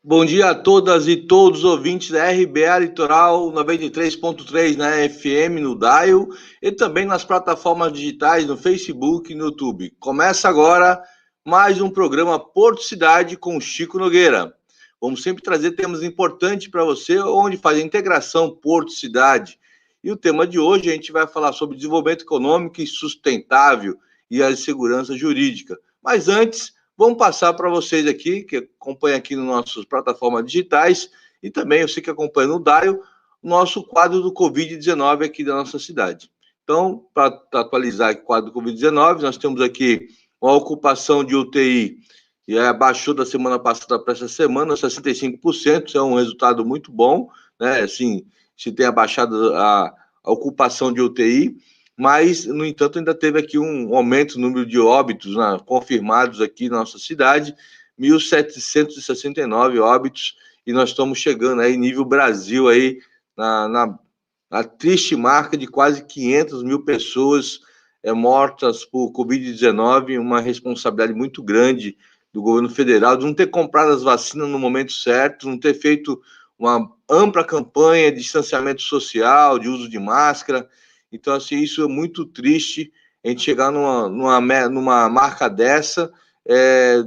Bom dia a todas e todos os ouvintes da RBA Litoral 93.3 na FM, no Dial, e também nas plataformas digitais, no Facebook e no YouTube. Começa agora mais um programa Porto Cidade com Chico Nogueira. Vamos sempre trazer temas importantes para você, onde faz a integração Porto-Cidade. E o tema de hoje a gente vai falar sobre desenvolvimento econômico e sustentável e a segurança jurídica. Mas antes, vamos passar para vocês aqui, que acompanham aqui nas nossas plataformas digitais, e também você que acompanha no Dial, o nosso quadro do Covid-19 aqui da nossa cidade. Então, para atualizar o quadro do Covid-19, nós temos aqui uma ocupação de UTI, e abaixou da semana passada para essa semana, 65%, isso é um resultado muito bom, né? Assim, se tem abaixado a ocupação de UTI, mas, no entanto, ainda teve aqui um aumento no número de óbitos, né, confirmados aqui na nossa cidade, 1.769 óbitos, e nós estamos chegando aí, nível Brasil, aí, na triste marca de quase 500 mil pessoas mortas por Covid-19, uma responsabilidade muito grande do governo federal, de não ter comprado as vacinas no momento certo, não ter feito uma ampla campanha de distanciamento social, de uso de máscara. Então, assim, isso é muito triste, a gente chegar numa marca dessa,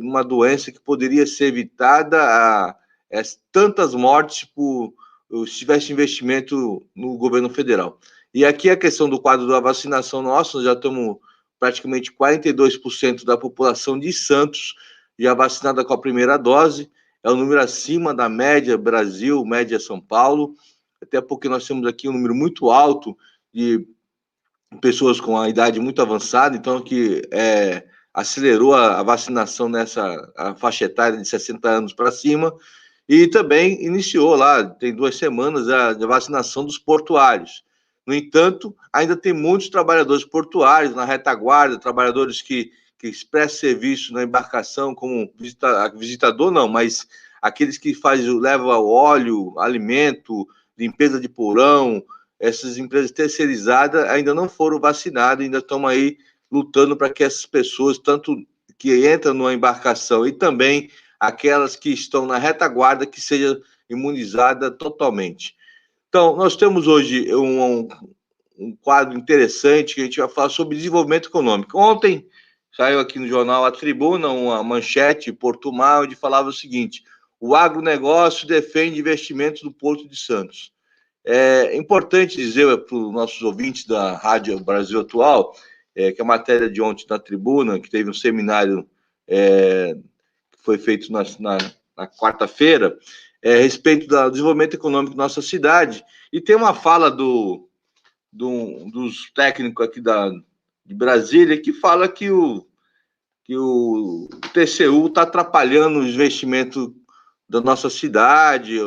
uma doença que poderia ser evitada, tantas mortes se tivesse investimento no governo federal. E aqui a questão do quadro da vacinação nossa, nós já estamos praticamente 42% da população de Santos já vacinada com a primeira dose, é um número acima da média Brasil, média São Paulo, até porque nós temos aqui um número muito alto de pessoas com a idade muito avançada, então que acelerou a vacinação nessa faixa etária de 60 anos para cima, e também iniciou lá, tem 2 semanas, a vacinação dos portuários. No entanto, ainda tem muitos trabalhadores portuários na retaguarda, trabalhadores que prestam serviço na embarcação como visitador, não, mas aqueles que levam óleo, alimento, limpeza de porão, essas empresas terceirizadas ainda não foram vacinadas, ainda estão aí lutando para que essas pessoas, tanto que entram numa embarcação e também aquelas que estão na retaguarda, que seja imunizada totalmente. Então, nós temos hoje um quadro interessante que a gente vai falar sobre desenvolvimento econômico. Ontem saiu aqui no jornal A Tribuna uma manchete, Porto Mar, onde falava o seguinte: o agronegócio defende investimentos do Porto de Santos. É importante dizer para os nossos ouvintes da Rádio Brasil Atual, que a matéria de ontem na Tribuna, que teve um seminário que foi feito na quarta-feira, a respeito do desenvolvimento econômico da nossa cidade, e tem uma fala dos técnicos aqui de Brasília, que fala que o TCU está atrapalhando o investimento da nossa cidade,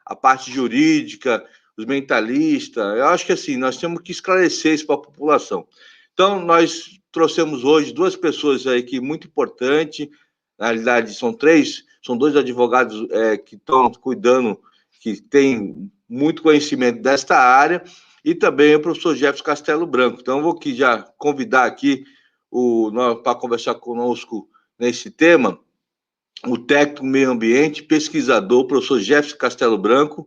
a parte jurídica, os mentalistas. Eu acho que assim, nós temos que esclarecer isso para a população. Então, nós trouxemos hoje 2 pessoas aí que muito importantes, na realidade são 2 advogados que estão cuidando, que têm muito conhecimento desta área, e também o professor Jefferson Castelo Branco. Então, eu vou aqui já convidar aqui para conversar conosco nesse tema, o técnico meio ambiente, pesquisador, o professor Jefferson Castelo Branco,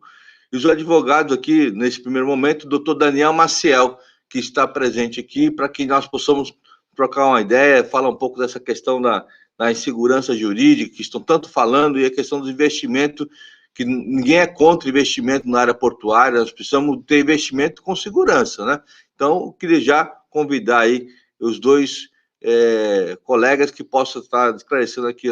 e os advogados aqui, nesse primeiro momento, o doutor Daniel Maciel, que está presente aqui, para que nós possamos trocar uma ideia, falar um pouco dessa questão da insegurança jurídica, que estão tanto falando, e a questão do investimento, que ninguém é contra investimento na área portuária, nós precisamos ter investimento com segurança, né? Então, eu queria já convidar aí os 2 colegas que possam estar esclarecendo aqui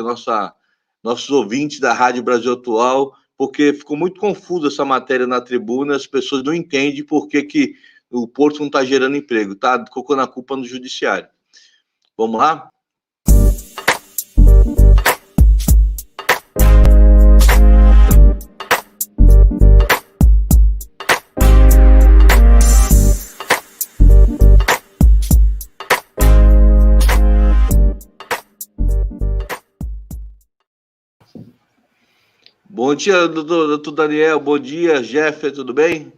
nossos ouvintes da Rádio Brasil Atual, porque ficou muito confuso essa matéria na Tribuna, as pessoas não entendem por que o Porto não está gerando emprego, está colocando a culpa no judiciário. Vamos lá? Bom dia, doutor Daniel. Bom dia, Jefferson, tudo bem?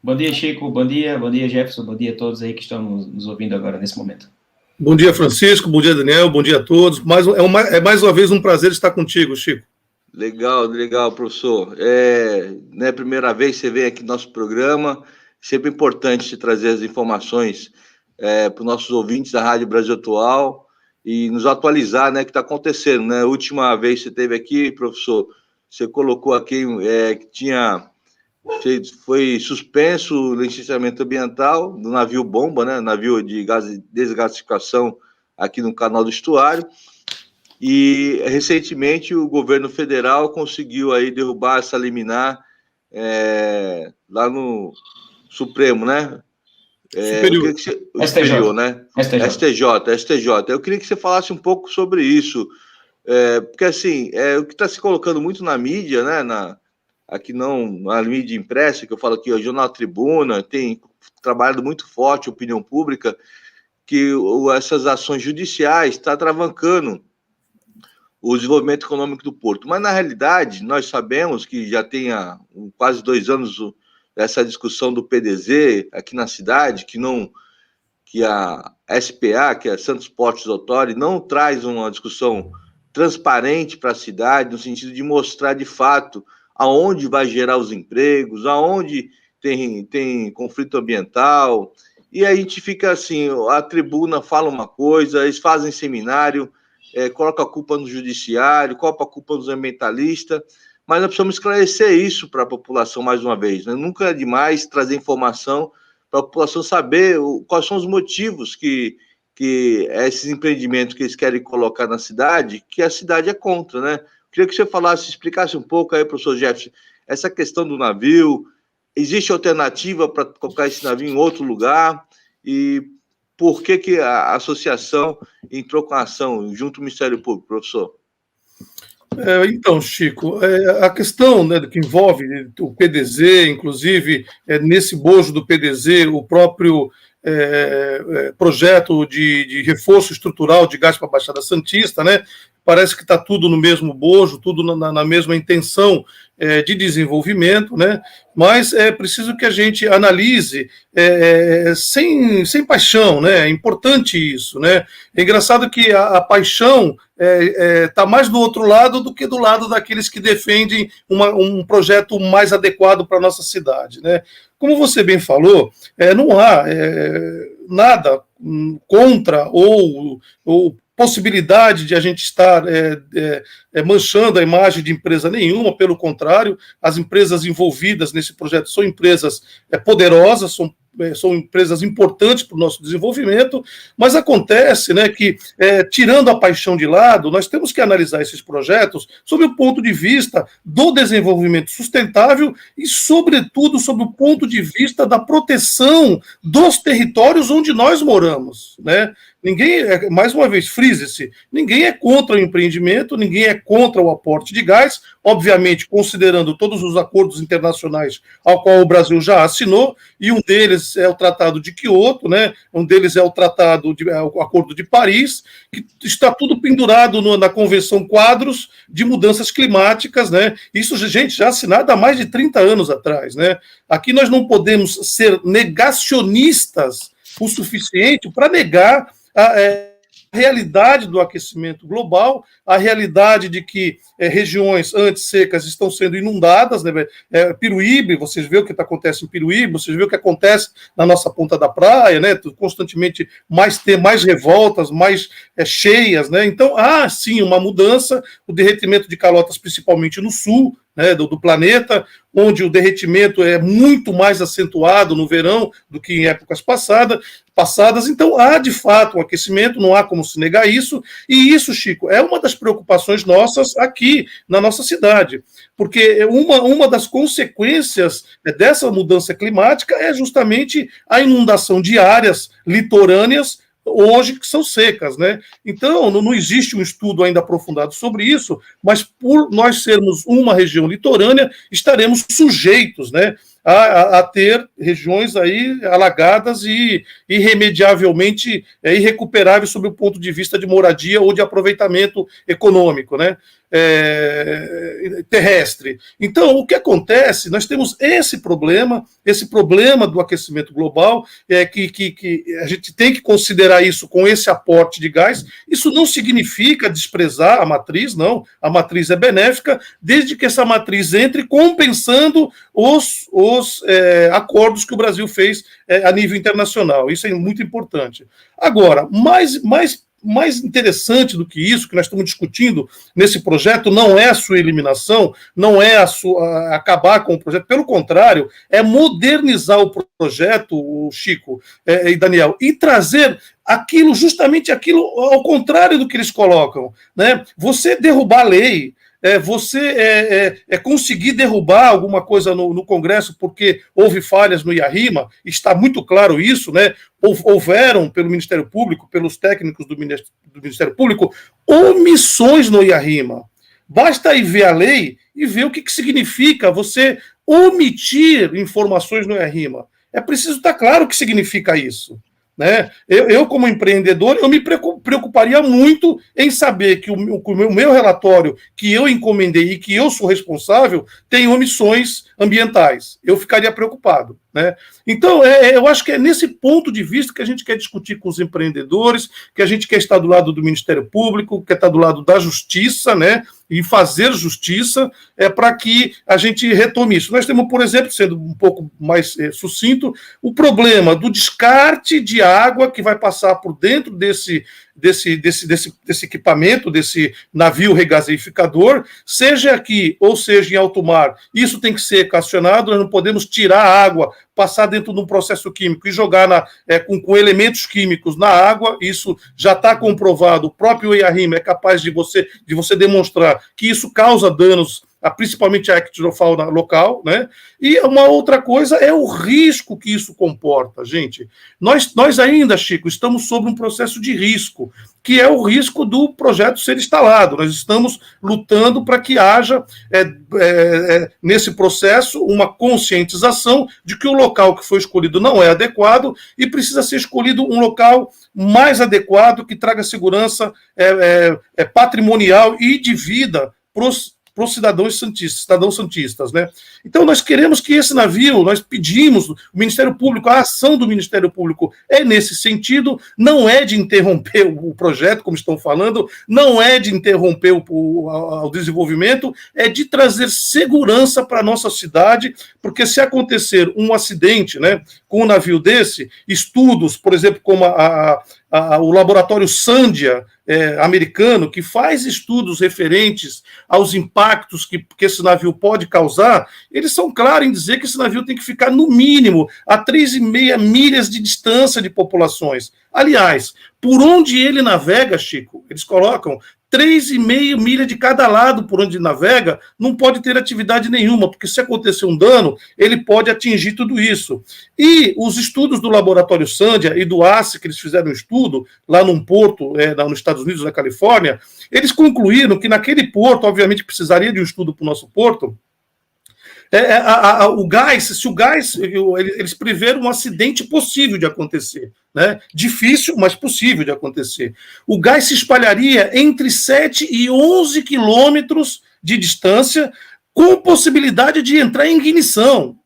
Bom dia, Chico. Bom dia, Jefferson. Bom dia a todos aí que estão nos ouvindo agora nesse momento. Bom dia, Francisco. Bom dia, Daniel. Bom dia a todos. Mais uma vez um prazer estar contigo, Chico. Legal, legal, professor. Não é a primeira vez que você vem aqui no nosso programa, sempre importante te trazer as informações para os nossos ouvintes da Rádio Brasil Atual e nos atualizar, né, o que está acontecendo, né? A última vez que você esteve aqui, professor, você colocou aqui que foi suspenso o licenciamento ambiental do navio bomba, né, navio de desgasificação aqui no Canal do Estuário. E, recentemente, o governo federal conseguiu aí derrubar essa liminar lá no Supremo, né? Superior. Superior, né? STJ. Eu queria que você falasse um pouco sobre isso, porque, assim, o que está se colocando muito na mídia, né? Aqui não, na mídia impressa, que eu falo aqui, o Jornal Tribuna, tem trabalhado muito forte a opinião pública, que essas ações judiciais estão travancando o desenvolvimento econômico do Porto. Mas, na realidade, nós sabemos que já tem há quase 2 anos essa discussão do PDZ aqui na cidade, que a SPA, que é a Santos Portos Authority, não traz uma discussão transparente para a cidade, no sentido de mostrar, de fato, aonde vai gerar os empregos, aonde tem conflito ambiental. E a gente fica assim, a tribuna fala uma coisa, eles fazem seminário, coloca a culpa no judiciário, coloca a culpa nos ambientalistas, mas nós precisamos esclarecer isso para a população mais uma vez, né? Nunca é demais trazer informação para a população saber quais são os motivos que esses empreendimentos que eles querem colocar na cidade, que a cidade é contra, né? Queria que você explicasse um pouco aí, professor Jefferson, essa questão do navio, existe alternativa para colocar esse navio em outro lugar? E por que a associação entrou com a ação junto ao Ministério Público, professor? Então, Chico, a questão, né, que envolve o PDZ, inclusive, nesse bojo do PDZ, o próprio projeto de reforço estrutural de gás para a Baixada Santista, né? Parece que está tudo no mesmo bojo, tudo na mesma intenção de desenvolvimento, né? Mas é preciso que a gente analise sem paixão, né? É importante isso, né? É engraçado que a paixão está mais do outro lado do que do lado daqueles que defendem um projeto mais adequado para a nossa cidade, né? Como você bem falou, não há nada contra ou possibilidade de a gente estar manchando a imagem de empresa nenhuma, pelo contrário, as empresas envolvidas nesse projeto são empresas poderosas, são empresas importantes para o nosso desenvolvimento, mas acontece, né, que, tirando a paixão de lado, nós temos que analisar esses projetos sob o ponto de vista do desenvolvimento sustentável e, sobretudo, sob o ponto de vista da proteção dos territórios onde nós moramos, né? Ninguém, mais uma vez, frise-se, ninguém é contra o empreendimento, ninguém é contra o aporte de gás, obviamente, considerando todos os acordos internacionais ao qual o Brasil já assinou, e um deles é o Tratado de Quioto, né? Um deles é o o Acordo de Paris, que está tudo pendurado na Convenção Quadros de Mudanças Climáticas, né? Isso, gente, já assinado há mais de 30 anos atrás, né? Aqui nós não podemos ser negacionistas o suficiente para negar a realidade do aquecimento global, a realidade de que regiões antes secas estão sendo inundadas, né? Piruíbe, vocês vê o que acontece em Piruíbe, vocês vê o que acontece na nossa ponta da praia, né? Constantemente mais revoltas, mais cheias, né? Então, há sim uma mudança, o derretimento de calotas, principalmente no sul, né, do planeta, onde o derretimento é muito mais acentuado no verão do que em épocas passadas. Então, há, de fato, um aquecimento, não há como se negar isso, e isso, Chico, é uma das preocupações nossas aqui na nossa cidade, porque uma das consequências dessa mudança climática é justamente a inundação de áreas litorâneas hoje que são secas, né? Então, não existe um estudo ainda aprofundado sobre isso, mas por nós sermos uma região litorânea, estaremos sujeitos, né, a ter regiões aí alagadas e irremediavelmente irrecuperáveis sob o ponto de vista de moradia ou de aproveitamento econômico, né? terrestre. Então, o que acontece? Nós temos esse problema do aquecimento global, que a gente tem que considerar isso com esse aporte de gás. Isso não significa desprezar a matriz, não. A matriz é benéfica, desde que essa matriz entre compensando os acordos que o Brasil fez a nível internacional. Isso é muito importante. Agora, mais interessante do que isso, que nós estamos discutindo nesse projeto, não é a sua eliminação, não é acabar com o projeto, pelo contrário, é modernizar o projeto, Chico e Daniel, e trazer justamente aquilo ao contrário do que eles colocam, né? Você derrubar a lei, você conseguir derrubar alguma coisa no Congresso porque houve falhas no IARIMA, está muito claro isso, né? Houveram, pelo Ministério Público, pelos técnicos do Ministério Público, omissões no IARIMA. Basta aí ver a lei e ver o que significa você omitir informações no IARIMA. É preciso estar claro o que significa isso. Né? Eu, como empreendedor, eu me preocuparia muito em saber que o meu relatório que eu encomendei e que eu sou responsável tem omissões ambientais. Eu ficaria preocupado. Né? Então, eu acho que é nesse ponto de vista que a gente quer discutir com os empreendedores, que a gente quer estar do lado do Ministério Público, quer estar do lado da Justiça, né? E fazer justiça para que a gente retome isso. Nós temos, por exemplo, sendo um pouco mais sucinto, o problema do descarte de água que vai passar por dentro desse equipamento, desse navio regasificador, seja aqui ou seja em alto mar. Isso tem que ser equacionado, nós não podemos tirar a água, passar dentro de um processo químico e jogar com elementos químicos na água. Isso já está comprovado. O próprio IARIMA é capaz de você demonstrar que isso causa danos, principalmente a ictiofauna local, né? E uma outra coisa é o risco que isso comporta, gente. Nós ainda, Chico, estamos sob um processo de risco, que é o risco do projeto ser instalado. Nós estamos lutando para que haja, nesse processo, uma conscientização de que o local que foi escolhido não é adequado e precisa ser escolhido um local mais adequado, que traga segurança patrimonial e de vida para os cidadãos santistas, né? Então, nós queremos que esse navio, nós pedimos, o Ministério Público, a ação do Ministério Público é nesse sentido, não é de interromper o projeto, como estão falando, não é de interromper o desenvolvimento, é de trazer segurança para a nossa cidade, porque se acontecer um acidente, né, com um navio desse, estudos, por exemplo, como o laboratório Sandia, americano, que faz estudos referentes aos impactos que esse navio pode causar, eles são claros em dizer que esse navio tem que ficar, no mínimo, a 3,5 milhas de distância de populações. Aliás, por onde ele navega, Chico, eles colocam 3,5 milhas de cada lado por onde navega, não pode ter atividade nenhuma, porque se acontecer um dano, ele pode atingir tudo isso. E os estudos do laboratório Sandia e do ACE, que eles fizeram um estudo lá num porto, nos Estados Unidos, na Califórnia, eles concluíram que naquele porto, obviamente precisaria de um estudo para o nosso porto, o gás, eles preveram um acidente possível de acontecer, né? Difícil, mas possível de acontecer. O gás se espalharia entre 7 e 11 quilômetros de distância, com possibilidade de entrar em ignição.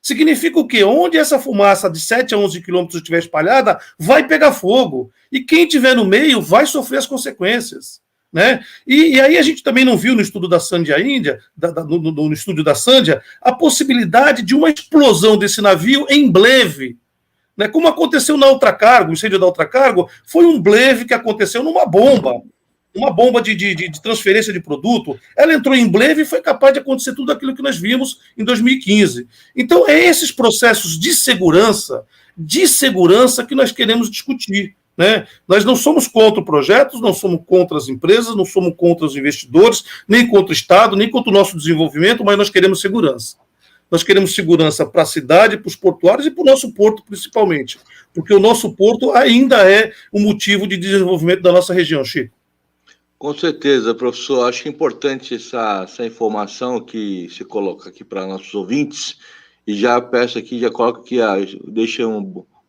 Significa o quê? Onde essa fumaça de 7 a 11 quilômetros estiver espalhada, vai pegar fogo. E quem estiver no meio vai sofrer as consequências. Né? E aí a gente também não viu no estudo da Sandia Índia, no estúdio da Sandia, a possibilidade de uma explosão desse navio em bleve. Né? Como aconteceu na Ultracargo, o incêndio da Ultracargo, foi um bleve que aconteceu numa bomba. Uma bomba de transferência de produto. Ela entrou em bleve e foi capaz de acontecer tudo aquilo que nós vimos em 2015. Então, é esses processos de segurança que nós queremos discutir. Né? Nós não somos contra projetos, não somos contra as empresas, não somos contra os investidores, nem contra o Estado, nem contra o nosso desenvolvimento, mas nós queremos segurança. Nós queremos segurança para a cidade, para os portuários e para o nosso porto, principalmente. Porque o nosso porto ainda é um motivo de desenvolvimento da nossa região, Chico. Com certeza, professor. Acho importante essa informação que se coloca aqui para nossos ouvintes. E já peço aqui, já coloco aqui, deixa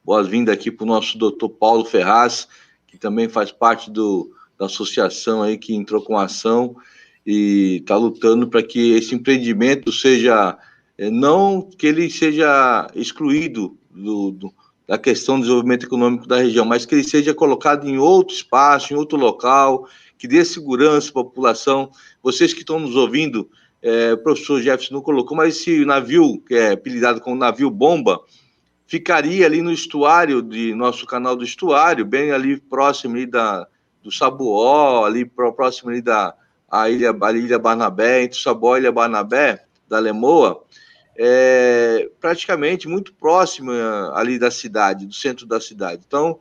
boas-vindas aqui para o nosso doutor Paulo Ferraz, que também faz parte da associação aí que entrou com a ação. e está lutando para que esse empreendimento seja, não que ele seja excluído da questão do desenvolvimento econômico da região, mas que ele seja colocado em outro espaço, em outro local, que dê segurança à população. Vocês que estão nos ouvindo, o professor Jefferson não colocou, mas esse navio, que é apelidado como navio bomba, ficaria ali no estuário, de nosso canal do estuário, bem ali próximo ali do Sabuó, ali próximo ali a ilha Barnabé, entre o Sabuó e a Ilha Barnabé, da Lemoa, praticamente muito próximo ali da cidade, do centro da cidade. Então,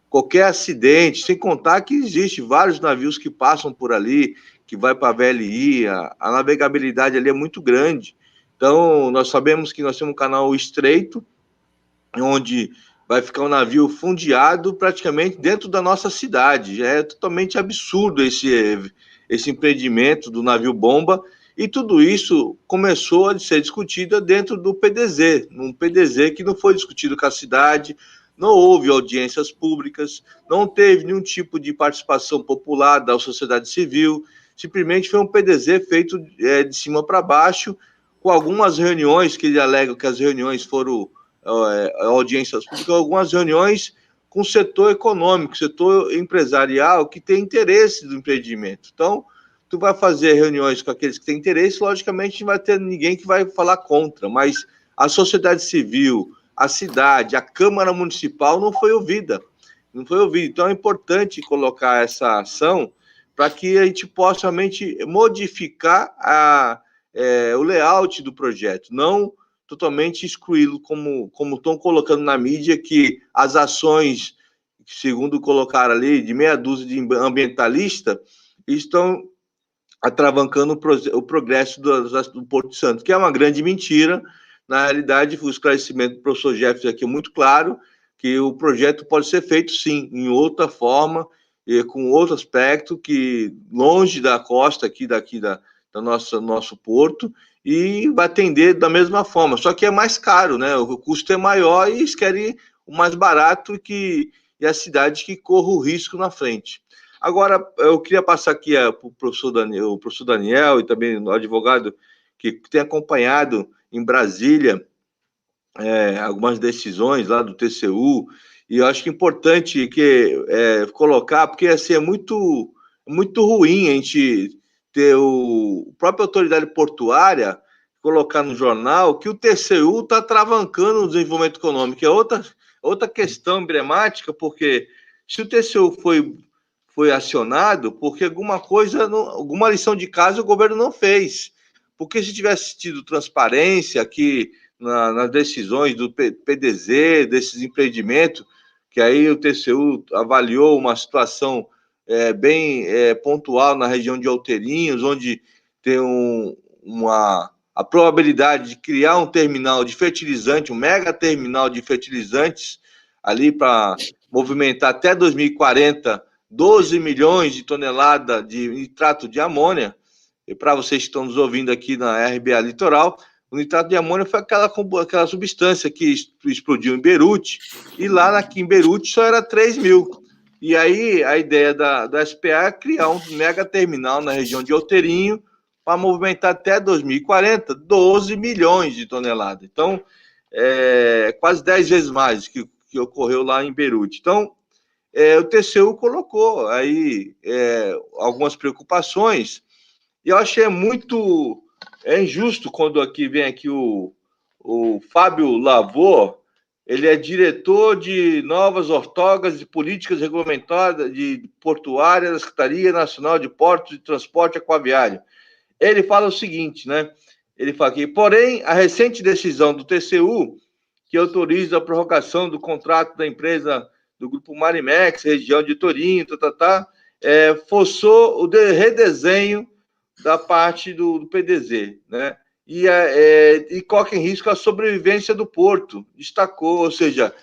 qualquer acidente, sem contar que existe vários navios que passam por ali, que vai para a VLI, a navegabilidade ali é muito grande. Então, nós sabemos que nós temos um canal estreito, onde vai ficar um navio fundeado praticamente dentro da nossa cidade. Já é totalmente absurdo esse empreendimento do navio bomba, e tudo isso começou a ser discutido dentro do PDZ, um PDZ que não foi discutido com a cidade, não houve audiências públicas, não teve nenhum tipo de participação popular da sociedade civil, simplesmente foi um PDZ feito de cima para baixo, com algumas reuniões que ele alega que as reuniões foram audiências públicas, algumas reuniões com o setor econômico, setor empresarial, que tem interesse do empreendimento. Então, tu vai fazer reuniões com aqueles que têm interesse, logicamente não vai ter ninguém que vai falar contra, mas a sociedade civil, a cidade, a Câmara Municipal não foi ouvida. Então, é importante colocar essa ação para que a gente possa realmente modificar o layout do projeto, não totalmente excluí-lo, como estão colocando na mídia, que as ações, segundo colocaram ali, de meia dúzia de ambientalistas, estão atravancando o progresso do Porto Santo, que é uma grande mentira. Na realidade, o esclarecimento do professor Jefferson aqui é muito claro, que o projeto pode ser feito, sim, em outra forma, e com outro aspecto, que longe da costa aqui do nosso porto, e vai atender da mesma forma, só que é mais caro, né? O custo é maior e eles querem o mais barato e a cidade que corra o risco na frente. Agora, eu queria passar aqui para o professor Daniel e também o advogado que tem acompanhado em Brasília algumas decisões lá do TCU, e eu acho que é importante colocar, porque assim, é muito ruim a gente ter a própria autoridade portuária colocar no jornal que o TCU está travancando o desenvolvimento econômico. É outra questão emblemática, porque se o TCU foi acionado, porque alguma lição de casa o governo não fez. Porque se tivesse tido transparência aqui nas decisões do PDZ, desses empreendimentos, que aí o TCU avaliou uma situação bem pontual na região de Outeirinhos, onde tem a probabilidade de criar um terminal de fertilizante, um mega terminal de fertilizantes, ali para movimentar até 2040 12 milhões de toneladas de nitrato de amônia. E para vocês que estão nos ouvindo aqui na RBA Litoral, o nitrato de amônia foi aquela substância que explodiu em Beirute, e lá em Beirute só era 3 mil. E aí a ideia da SPA é criar um mega terminal na região de Outeirinho para movimentar até 2040 12 milhões de toneladas. Então, quase 10 vezes mais que ocorreu lá em Beirute. Então, o TCU colocou aí algumas preocupações, e eu achei muito injusto quando vem aqui o Fábio Lavor. Ele é diretor de novas ortogas e políticas regulamentadas de portuária da Secretaria Nacional de Portos e Transporte Aquaviário. Ele fala o seguinte, né? Ele fala aqui, porém, a recente decisão do TCU, que autoriza a prorrogação do contrato da empresa do Grupo Marimex, região de Torinho, forçou o redesenho da parte do PDZ, né? E coloca em risco a sobrevivência do porto, destacou, ou seja,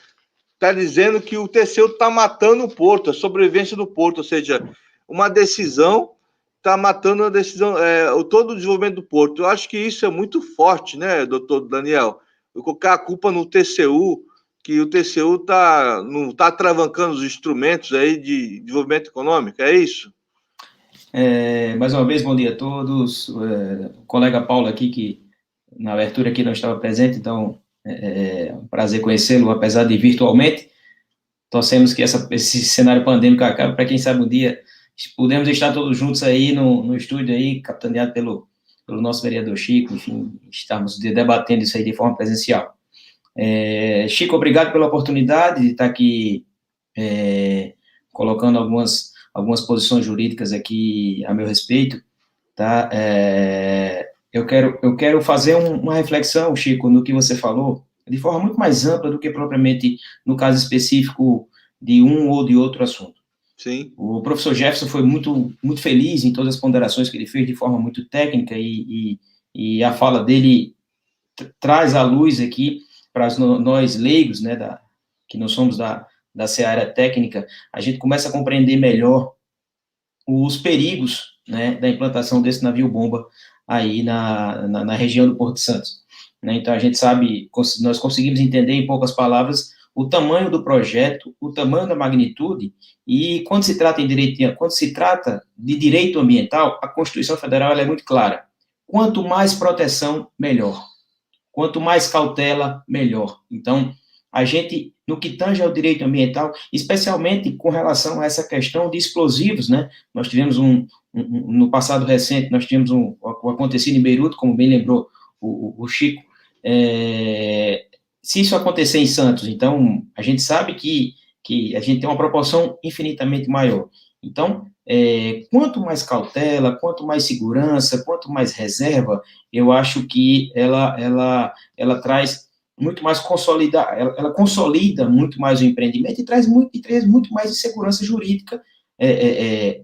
está dizendo que o TCU está matando o porto, a sobrevivência do porto, ou seja, uma decisão está matando a decisão, todo o desenvolvimento do porto. Eu acho que isso é muito forte, né, doutor Daniel? Eu colocar a culpa no TCU, que o TCU não está travancando os instrumentos aí de desenvolvimento econômico, é isso? Mais uma vez, bom dia a todos. O colega Paulo aqui, que na abertura aqui não estava presente, então é um prazer conhecê-lo, apesar de virtualmente. Torcemos que esse cenário pandêmico acabe, para quem sabe um dia podemos estar todos juntos aí no estúdio aí, capitaneado pelo nosso vereador Chico, enfim, estamos debatendo isso aí de forma presencial. Chico, obrigado pela oportunidade de estar aqui colocando algumas posições jurídicas aqui a meu respeito, tá? Eu quero fazer uma reflexão, Chico, no que você falou, de forma muito mais ampla do que propriamente no caso específico de um ou de outro assunto. Sim. O professor Jefferson foi muito, muito feliz em todas as ponderações que ele fez de forma muito técnica e a fala dele traz à luz aqui para nós leigos, né, que não somos da seara técnica, a gente começa a compreender melhor os perigos, né, da implantação desse navio-bomba aí na região do Porto de Santos. Né? Então, a gente sabe, nós conseguimos entender em poucas palavras o tamanho do projeto, o tamanho da magnitude, e quando se trata de direito ambiental, a Constituição Federal ela é muito clara. Quanto mais proteção, melhor. Quanto mais cautela, melhor. Então, a gente, no que tange ao direito ambiental, especialmente com relação a essa questão de explosivos, né? Nós tivemos no passado recente, nós tivemos o acontecido em Beirute, como bem lembrou o Chico. Se isso acontecer em Santos, então, a gente sabe que a gente tem uma proporção infinitamente maior. Então, quanto mais cautela, quanto mais segurança, quanto mais reserva, eu acho que ela traz muito mais ela consolida muito mais o empreendimento e traz muito mais de segurança jurídica,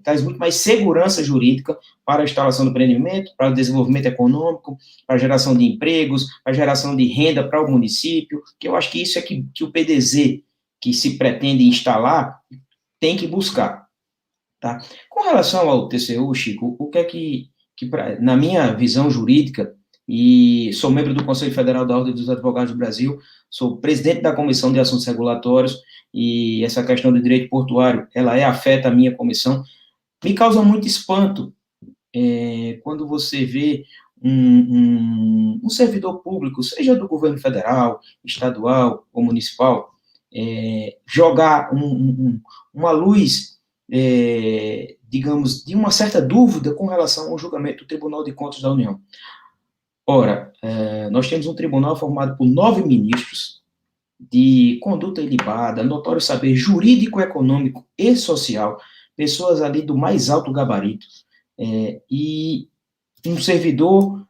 traz muito mais segurança jurídica para a instalação do empreendimento, para o desenvolvimento econômico, para a geração de empregos, para a geração de renda para o município, que eu acho que isso é que o PDZ, que se pretende instalar, tem que buscar. Tá? Com relação ao TCU, Chico, o que é que na minha visão jurídica, e sou membro do Conselho Federal da Ordem dos Advogados do Brasil, sou presidente da Comissão de Assuntos Regulatórios, e essa questão do direito portuário, ela afeta a minha comissão, me causa muito espanto quando você vê um servidor público, seja do governo federal, estadual ou municipal, jogar uma luz, digamos, de uma certa dúvida com relação ao julgamento do Tribunal de Contas da União. Ora, nós temos um tribunal formado por 9 ministros de conduta ilibada, notório saber jurídico, econômico e social, pessoas ali do mais alto gabarito, e um servidor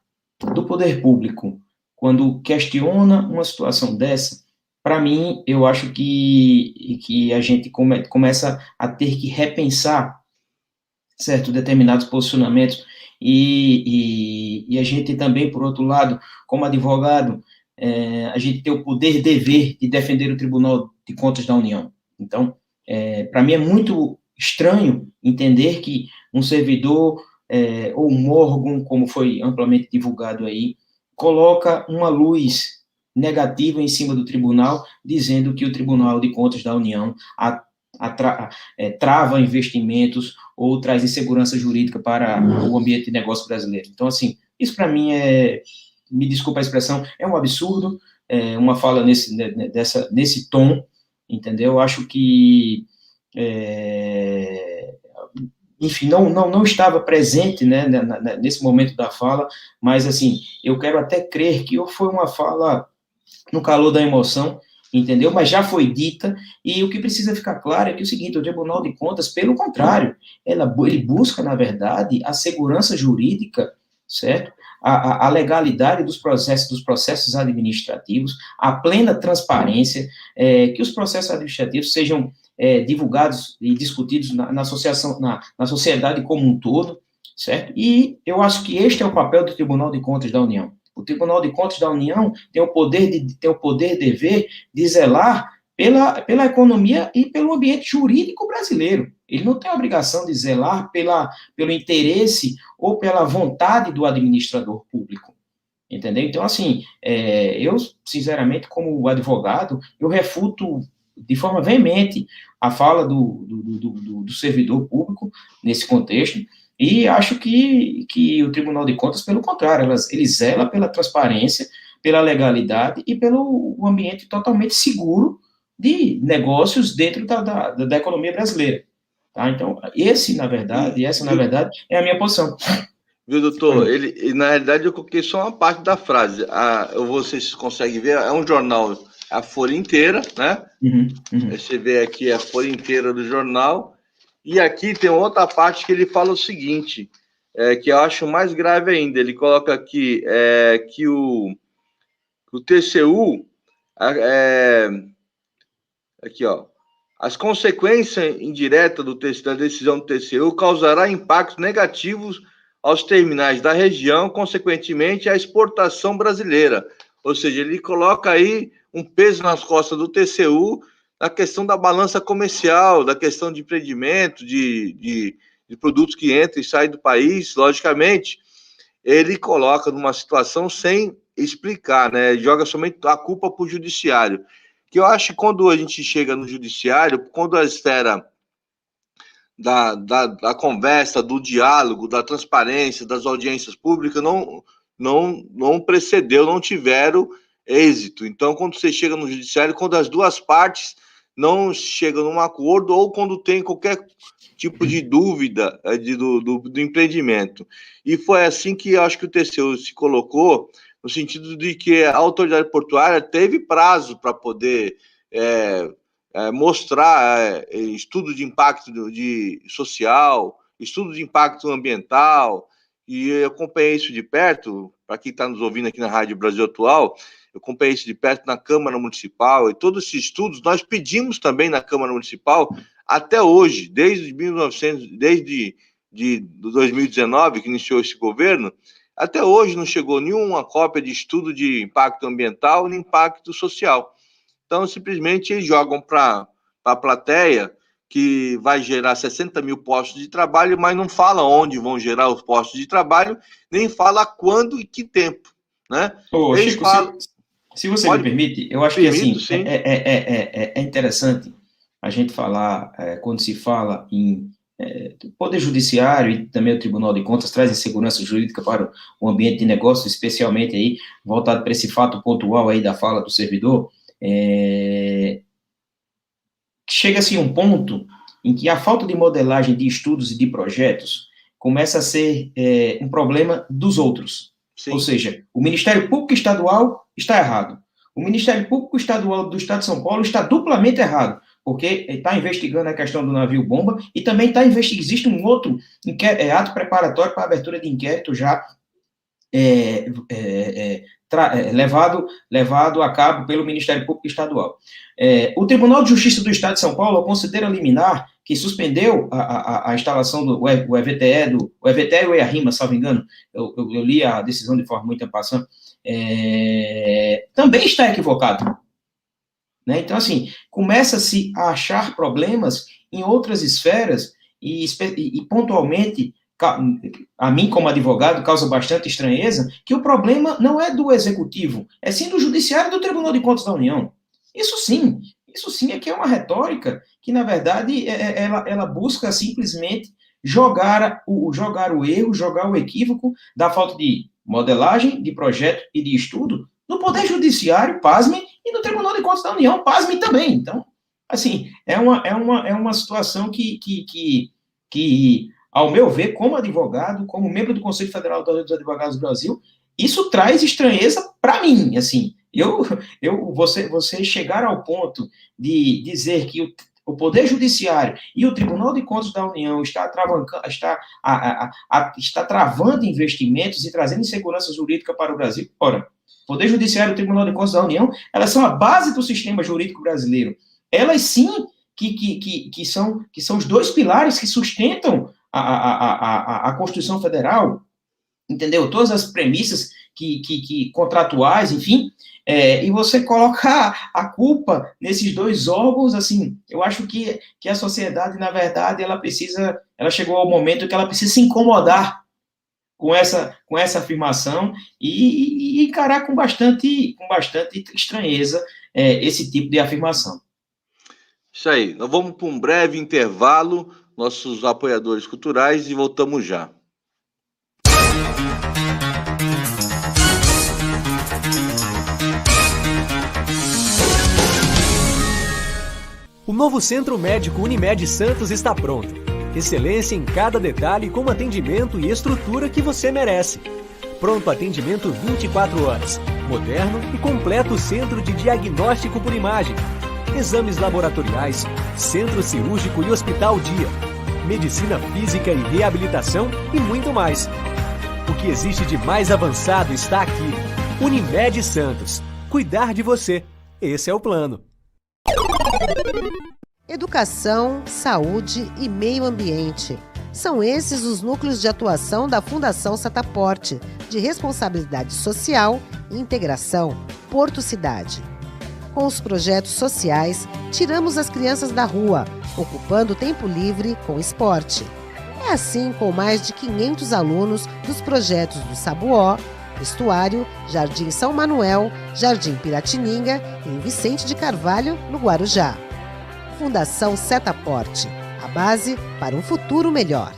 do poder público, quando questiona uma situação dessa, para mim, eu acho que a gente começa a ter que repensar certo, determinados posicionamentos, e a gente também, por outro lado, como advogado, a gente tem o poder-dever de defender o Tribunal de Contas da União. Então, para mim é muito estranho entender que um servidor ou um órgão, como foi amplamente divulgado aí, coloca uma luz negativa em cima do tribunal, dizendo que o Tribunal de Contas da União trava investimentos ou traz insegurança jurídica para o ambiente de negócio brasileiro. Então, assim, isso para mim me desculpa a expressão, é um absurdo, uma fala nesse tom, entendeu? Eu acho que, enfim, não estava presente, né, nesse momento da fala, mas, assim, eu quero até crer que foi uma fala no calor da emoção, entendeu? Mas já foi dita, e o que precisa ficar claro é que o seguinte, o Tribunal de Contas, pelo contrário, ele busca, na verdade, a segurança jurídica, certo? A legalidade dos processos administrativos, a plena transparência, que os processos administrativos sejam divulgados e discutidos na sociedade como um todo, certo? E eu acho que este é o papel do Tribunal de Contas da União. O Tribunal de Contas da União tem o poder-dever de zelar pela economia e pelo ambiente jurídico brasileiro. Ele não tem a obrigação de zelar pelo interesse ou pela vontade do administrador público. Entendeu? Então, assim, eu, sinceramente, como advogado, eu refuto de forma veemente a fala do servidor público nesse contexto. E acho que o Tribunal de Contas, pelo contrário, ele zela pela transparência, pela legalidade e pelo ambiente totalmente seguro de negócios dentro da economia brasileira. Tá? Então, essa, na verdade, é a minha posição. Viu, doutor? Na realidade, eu coloquei só uma parte da frase. Vocês conseguem ver, é um jornal, a folha inteira, né? Você vê aqui a folha inteira do jornal. E aqui tem outra parte que ele fala o seguinte, que eu acho mais grave ainda. Ele coloca aqui que o TCU... aqui, ó. As consequências indiretas da decisão do TCU causará impactos negativos aos terminais da região, consequentemente, à exportação brasileira. Ou seja, ele coloca aí um peso nas costas do TCU na questão da balança comercial, da questão de empreendimento, de produtos que entram e saem do país, logicamente, ele coloca numa situação sem explicar, né? Joga somente a culpa para o judiciário. Que eu acho que quando a gente chega no judiciário, quando a esfera da conversa, do diálogo, da transparência, das audiências públicas não precedeu, não tiveram êxito. Então, quando você chega no judiciário, quando as duas partes não chegam num acordo ou quando tem qualquer tipo de dúvida do empreendimento. E foi assim que eu acho que o TCU se colocou, no sentido de que a autoridade portuária teve prazo para poder mostrar estudo de impacto social, estudo de impacto ambiental, e eu acompanhei isso de perto, para quem está nos ouvindo aqui na Rádio Brasil Atual, eu acompanhei isso de perto na Câmara Municipal, e todos esses estudos nós pedimos também na Câmara Municipal, até hoje, desde 2019, que iniciou esse governo, até hoje não chegou nenhuma cópia de estudo de impacto ambiental nem impacto social. Então, simplesmente, eles jogam para a plateia que vai gerar 60 mil postos de trabalho, mas não fala onde vão gerar os postos de trabalho, nem fala quando e que tempo, né? Chico, se você me permite, eu acho que assim, é interessante a gente falar, quando se fala em Poder Judiciário e também o Tribunal de Contas trazem segurança jurídica para o ambiente de negócio, especialmente aí, voltado para esse fato pontual aí da fala do servidor, chega-se a um ponto em que a falta de modelagem de estudos e de projetos começa a ser um problema dos outros. Sim. Ou seja, o Ministério Público Estadual está errado. O Ministério Público Estadual do Estado de São Paulo está duplamente errado, porque está investigando a questão do navio-bomba e também existe um outro ato preparatório para a abertura de inquérito já levado a cabo pelo Ministério Público Estadual. O Tribunal de Justiça do Estado de São Paulo considera liminar que suspendeu a instalação do EVTE e o EARIMA, salvo engano, eu li a decisão de forma muito passando, também está equivocado. Né? Então, assim, começa-se a achar problemas em outras esferas e pontualmente, a mim, como advogado, causa bastante estranheza, que o problema não é do Executivo, é sim do Judiciário e do Tribunal de Contas da União. Isso sim é que é uma retórica que, na verdade, ela busca simplesmente jogar o erro, jogar o equívoco da falta de modelagem, de projeto e de estudo no Poder Judiciário, pasmem, e no Tribunal de Contas da União, pasmem também. Então, assim, é uma situação que ao meu ver, como advogado, como membro do Conselho Federal dos Advogados do Brasil, isso traz estranheza para mim, assim. Você chegar ao ponto de dizer que o Poder Judiciário e o Tribunal de Contas da União está travando investimentos e trazendo insegurança jurídica para o Brasil. Ora, o Poder Judiciário e o Tribunal de Contas da União, elas são a base do sistema jurídico brasileiro. Elas sim que são os dois pilares que sustentam a Constituição Federal, entendeu? Todas as premissas contratuais, enfim, e você colocar a culpa nesses dois órgãos, assim, eu acho que a sociedade, na verdade, ela chegou ao momento que ela precisa se incomodar com essa afirmação e encarar com bastante estranheza esse tipo de afirmação. Isso aí, nós vamos para um breve intervalo. nossos apoiadores culturais e voltamos já. O novo Centro Médico Unimed Santos está pronto. Excelência em cada detalhe com atendimento e estrutura que você merece. Pronto atendimento 24 horas. Moderno e completo centro de diagnóstico por imagem. Exames laboratoriais, centro cirúrgico e hospital dia. Medicina física e reabilitação e muito mais. O que existe de mais avançado está aqui. Unimed Santos. Cuidar de você. Esse é o plano. Educação, saúde e meio ambiente. São esses os núcleos de atuação da Fundação Setaporte, de responsabilidade social e integração Porto Cidade. Com os projetos sociais, tiramos as crianças da rua, ocupando tempo livre com esporte. É assim com mais de 500 alunos dos projetos do Sabuó, Estuário, Jardim São Manuel, Jardim Piratininga e em Vicente de Carvalho, no Guarujá. Fundação Setaporte, a base para um futuro melhor.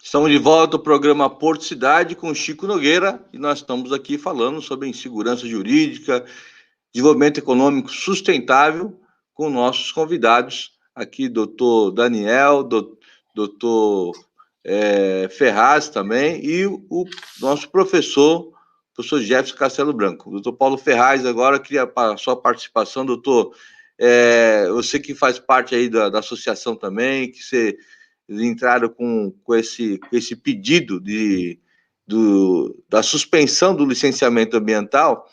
Estamos de volta ao programa Porto Cidade com Chico Nogueira e nós estamos aqui falando sobre insegurança jurídica, desenvolvimento econômico sustentável com nossos convidados aqui, doutor Daniel, doutor Ferraz também e o nosso professor Jefferson Castelo Branco. Doutor Paulo Ferraz, agora queria a sua participação, doutor. Você que faz parte aí da associação também, que você entraram com esse pedido da suspensão do licenciamento ambiental,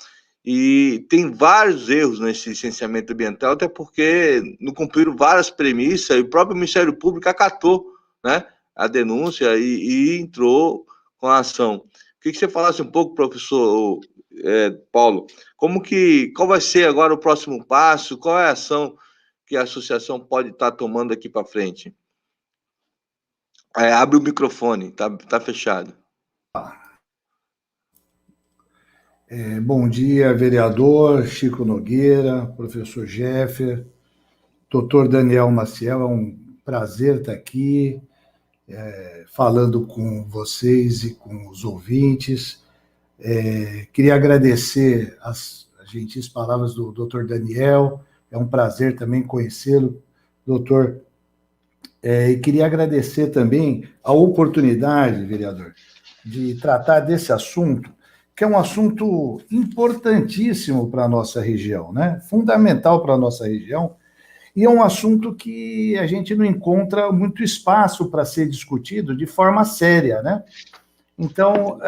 e tem vários erros nesse licenciamento ambiental, até porque não cumpriram várias premissas, e o próprio Ministério Público acatou, né, a denúncia e entrou com a ação. Queria que você falasse um pouco, professor Paulo, qual vai ser agora o próximo passo, qual é a ação que a associação pode estar tomando aqui para frente? Abre o microfone, tá fechado. Bom dia, vereador Chico Nogueira, professor Jeffer, doutor Daniel Maciel, é um prazer estar aqui falando com vocês e com os ouvintes. Queria agradecer as gentis palavras do doutor Daniel, é um prazer também conhecê-lo, doutor. E queria agradecer também a oportunidade, vereador, de tratar desse assunto, que é um assunto importantíssimo para a nossa região, né? Fundamental para a nossa região, e é um assunto que a gente não encontra muito espaço para ser discutido de forma séria, né? Então,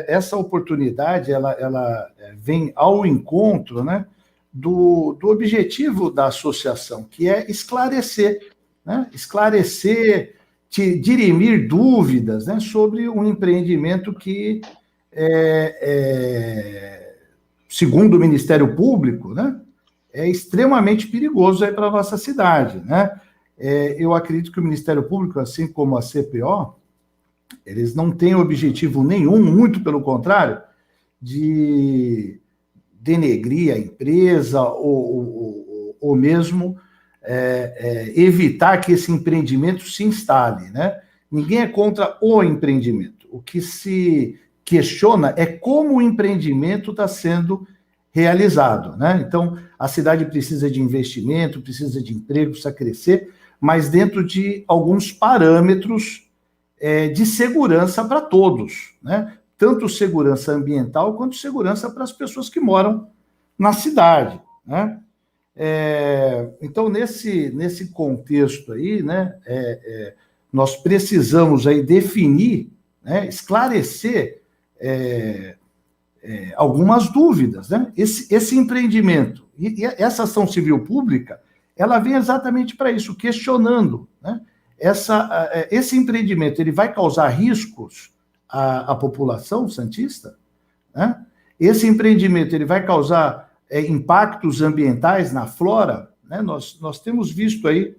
essa oportunidade, ela vem ao encontro, né, do objetivo da associação, que é esclarecer, né? Esclarecer, dirimir dúvidas, né, sobre um empreendimento que, segundo o Ministério Público, né, é extremamente perigoso para a nossa cidade, né? Eu acredito que o Ministério Público, assim como a CPO, eles não têm objetivo nenhum, muito pelo contrário, de denegrir a empresa ou mesmo evitar que esse empreendimento se instale, né? Ninguém é contra o empreendimento. O que se questiona é como o empreendimento está sendo realizado, né? Então, a cidade precisa de investimento, precisa de emprego, precisa crescer, mas dentro de alguns parâmetros de segurança para todos, né? Tanto segurança ambiental quanto segurança para as pessoas que moram na cidade, né? Então, nesse contexto aí, né, nós precisamos aí definir, né, esclarecer algumas dúvidas, né? Esse empreendimento e essa ação civil pública, ela vem exatamente para isso, questionando, né? Esse empreendimento, ele vai causar riscos à população santista, né? Esse empreendimento, ele vai causar impactos ambientais na flora, né? Nós temos visto aí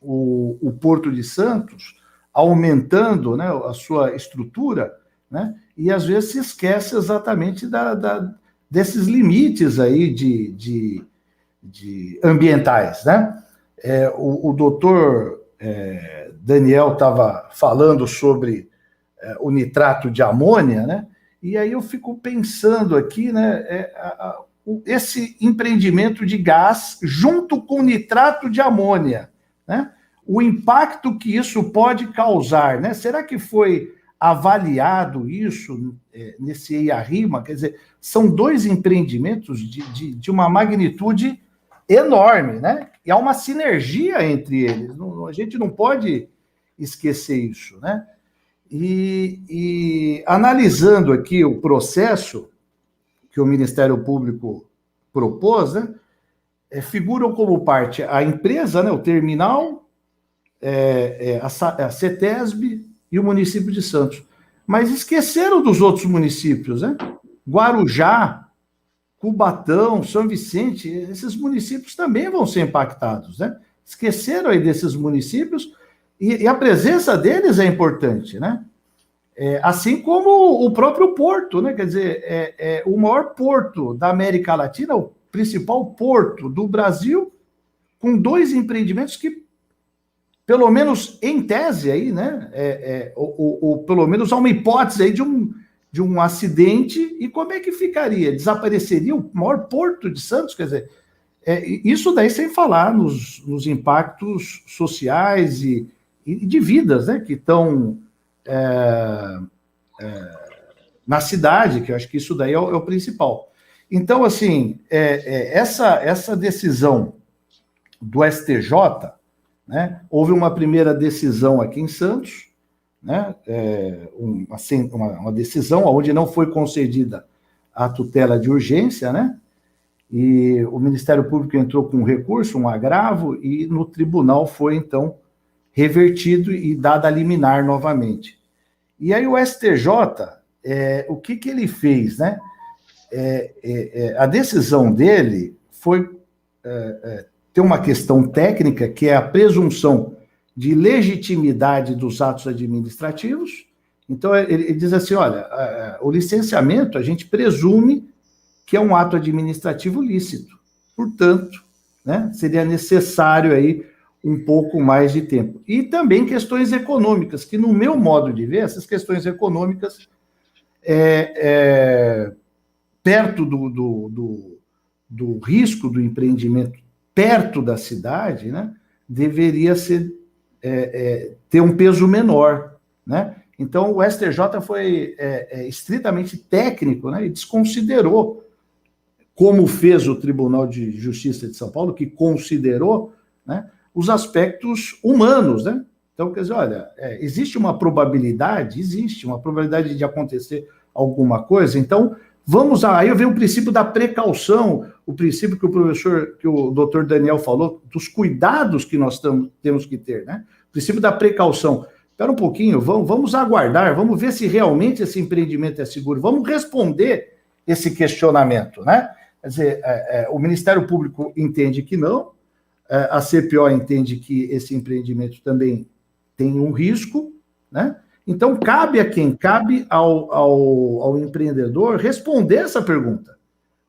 o Porto de Santos aumentando, né, a sua estrutura, né? E às vezes se esquece exatamente desses limites aí de ambientais, né? O doutor Daniel estava falando sobre o nitrato de amônia, né? E aí eu fico pensando aqui, né? Esse empreendimento de gás junto com nitrato de amônia, né? O impacto que isso pode causar, né? Será que foi avaliado isso nesse EIA-RIMA? Quer dizer, são dois empreendimentos de uma magnitude enorme, né? E há uma sinergia entre eles. A gente não pode esquecer isso, né? E analisando aqui o processo que o Ministério Público propôs, né? Figuram como parte a empresa, né? O terminal, a CETESB e o município de Santos. Mas esqueceram dos outros municípios, né? Guarujá, Cubatão, São Vicente, esses municípios também vão ser impactados, né? Esqueceram aí desses municípios e a presença deles é importante, né? Assim como o próprio porto, né? Quer dizer, o maior porto da América Latina, o principal porto do Brasil, com dois empreendimentos que, pelo menos em tese aí, né? Ou pelo menos há uma hipótese aí de um acidente, e como é que ficaria? Desapareceria o maior porto de Santos? Quer dizer, isso daí sem falar nos impactos sociais e de vidas, né, que estão na cidade, que eu acho que isso daí é o principal. Então, assim, essa decisão do STJ, né, houve uma primeira decisão aqui em Santos, né, uma decisão onde não foi concedida a tutela de urgência, né, e o Ministério Público entrou com um recurso, um agravo, e no tribunal foi, então, revertido e dada a liminar novamente. E aí o STJ, o que ele fez, né? A decisão dele foi ter uma questão técnica, que é a presunção de legitimidade dos atos administrativos. Então, ele diz assim, olha, o licenciamento, a gente presume que é um ato administrativo lícito. Portanto, né, seria necessário aí um pouco mais de tempo. E também questões econômicas, que no meu modo de ver, essas questões econômicas, perto do risco do empreendimento perto da cidade, né, deveria ter um peso menor, né? Então, o STJ foi estritamente técnico, né, e desconsiderou, como fez o Tribunal de Justiça de São Paulo, que considerou, né, os aspectos humanos, né? Então, quer dizer, olha, existe uma probabilidade de acontecer alguma coisa, então, aí eu venho o princípio da precaução, o princípio que o doutor Daniel falou, dos cuidados que nós temos que ter, né? O princípio da precaução. Espera um pouquinho, vamos aguardar, vamos ver se realmente esse empreendimento é seguro, vamos responder esse questionamento, né? Quer dizer, o Ministério Público entende que não, a CPO entende que esse empreendimento também tem um risco, né? Então, cabe a quem? Cabe ao empreendedor responder essa pergunta.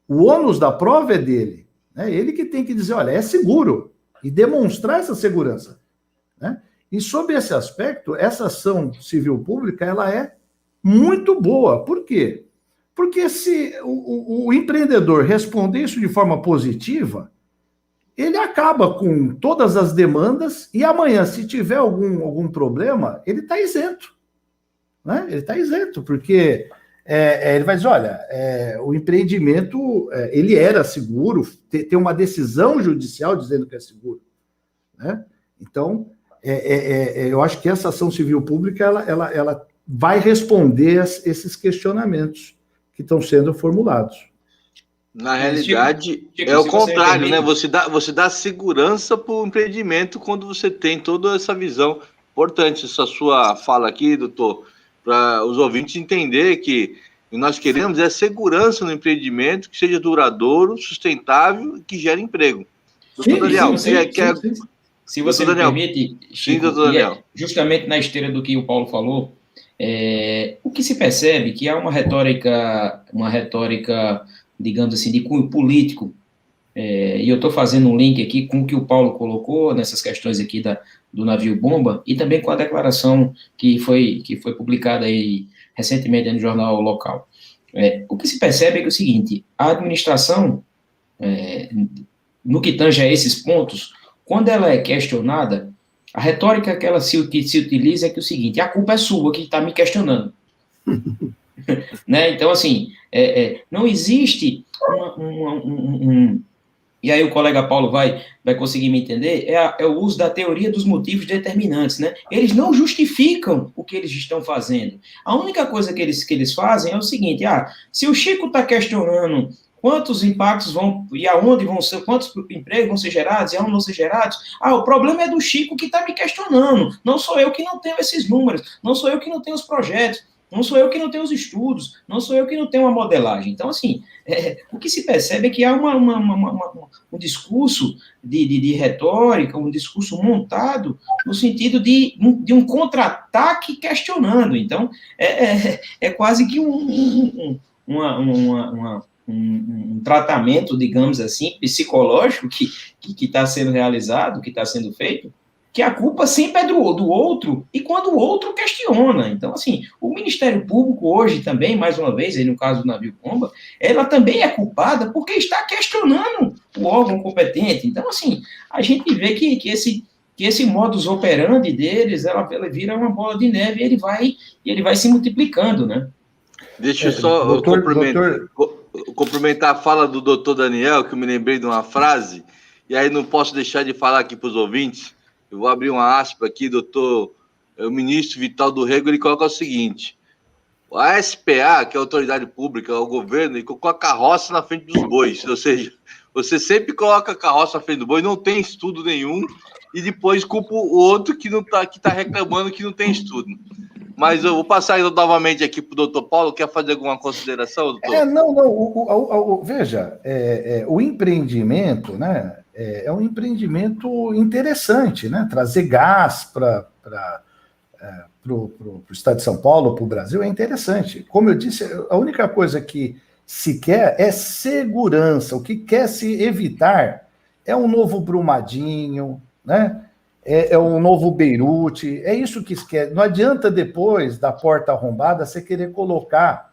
O ônus da prova é dele, né? Ele que tem que dizer, olha, é seguro, e demonstrar essa segurança, né? E sobre esse aspecto, essa ação civil pública, ela é muito boa. Por quê? Porque se o empreendedor responder isso de forma positiva, ele acaba com todas as demandas e amanhã, se tiver algum problema, ele está isento, né? Ele está isento, porque ele vai dizer, olha, o empreendimento, ele era seguro, tem uma decisão judicial dizendo que é seguro, né? Então, eu acho que essa ação civil pública, ela vai responder esses questionamentos que estão sendo formulados. Na realidade, é o contrário, né? Você dá segurança para o empreendimento quando você tem toda essa visão. Importante essa sua fala aqui, doutor, para os ouvintes entenderem que o que nós queremos é segurança no empreendimento, que seja duradouro, sustentável e que gere emprego. Doutor Daniel, sim. Se você me permite, Chico, justamente na esteira do que o Paulo falou, O que se percebe que há uma retórica, digamos assim, de cunho político, e eu estou fazendo um link aqui com o que o Paulo colocou nessas questões aqui do navio-bomba, e também com a declaração que foi publicada aí recentemente no jornal local. O que se percebe é que é o seguinte: a administração, no que tange a esses pontos, quando ela é questionada, a retórica que ela se utiliza é que o seguinte: a culpa é sua que está me questionando. Né? Então, assim, não existe e aí o colega Paulo vai conseguir me entender, é o uso da teoria dos motivos determinantes, né? Eles não justificam o que eles estão fazendo. A única coisa que eles fazem é o seguinte: se o Chico está questionando quantos impactos vão, e aonde vão ser, quantos empregos vão ser gerados, e aonde vão ser gerados, o problema é do Chico que está me questionando, não sou eu que não tenho esses números, não sou eu que não tenho os projetos, não sou eu que não tenho os estudos, não sou eu que não tenho uma modelagem. Então, assim, o que se percebe é que há um discurso de retórica, um discurso montado no sentido de um contra-ataque questionando. Então, é quase que um tratamento, digamos assim, psicológico que está sendo realizado, que está sendo feito, que a culpa sempre é do outro, e quando o outro questiona. Então, assim, o Ministério Público hoje também, mais uma vez, aí no caso do navio-bomba, ela também é culpada porque está questionando o órgão competente. Então, assim, a gente vê que esse modus operandi deles, ela vira uma bola de neve e ele vai se multiplicando, né? Deixa eu só complementar a fala do doutor Daniel, que eu me lembrei de uma frase, e aí não posso deixar de falar aqui para os ouvintes. Eu vou abrir uma aspa aqui, o ministro Vital do Rego, ele coloca o seguinte: a SPA, que é a autoridade pública, o governo, ele colocou a carroça na frente dos bois, ou seja, você sempre coloca a carroça na frente do boi, não tem estudo nenhum, e depois culpa o outro que está reclamando que não tem estudo. Mas eu vou passar novamente aqui para o doutor Paulo. Quer fazer alguma consideração, doutor? Não. Veja, o empreendimento, né, é um empreendimento interessante, né? Trazer gás para o estado de São Paulo, para o Brasil, é interessante. Como eu disse, a única coisa que se quer é segurança. O que quer se evitar é um novo Brumadinho, né? É um novo Beirute, é isso que se quer. Não adianta depois da porta arrombada você querer colocar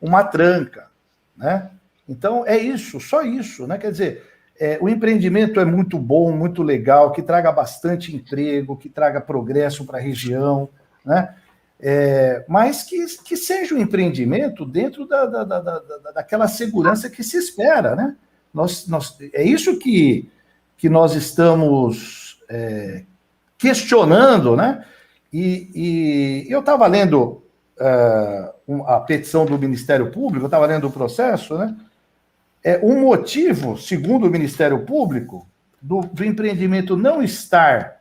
uma tranca, né? Então, é isso, só isso, né? Quer dizer, o empreendimento é muito bom, muito legal, que traga bastante emprego, que traga progresso para a região, né? Mas que seja um empreendimento dentro daquela segurança que se espera, né? É isso que nós estamos questionando, né? E eu estava lendo a petição do Ministério Público, eu estava lendo o processo, né? O motivo, segundo o Ministério Público, do empreendimento não estar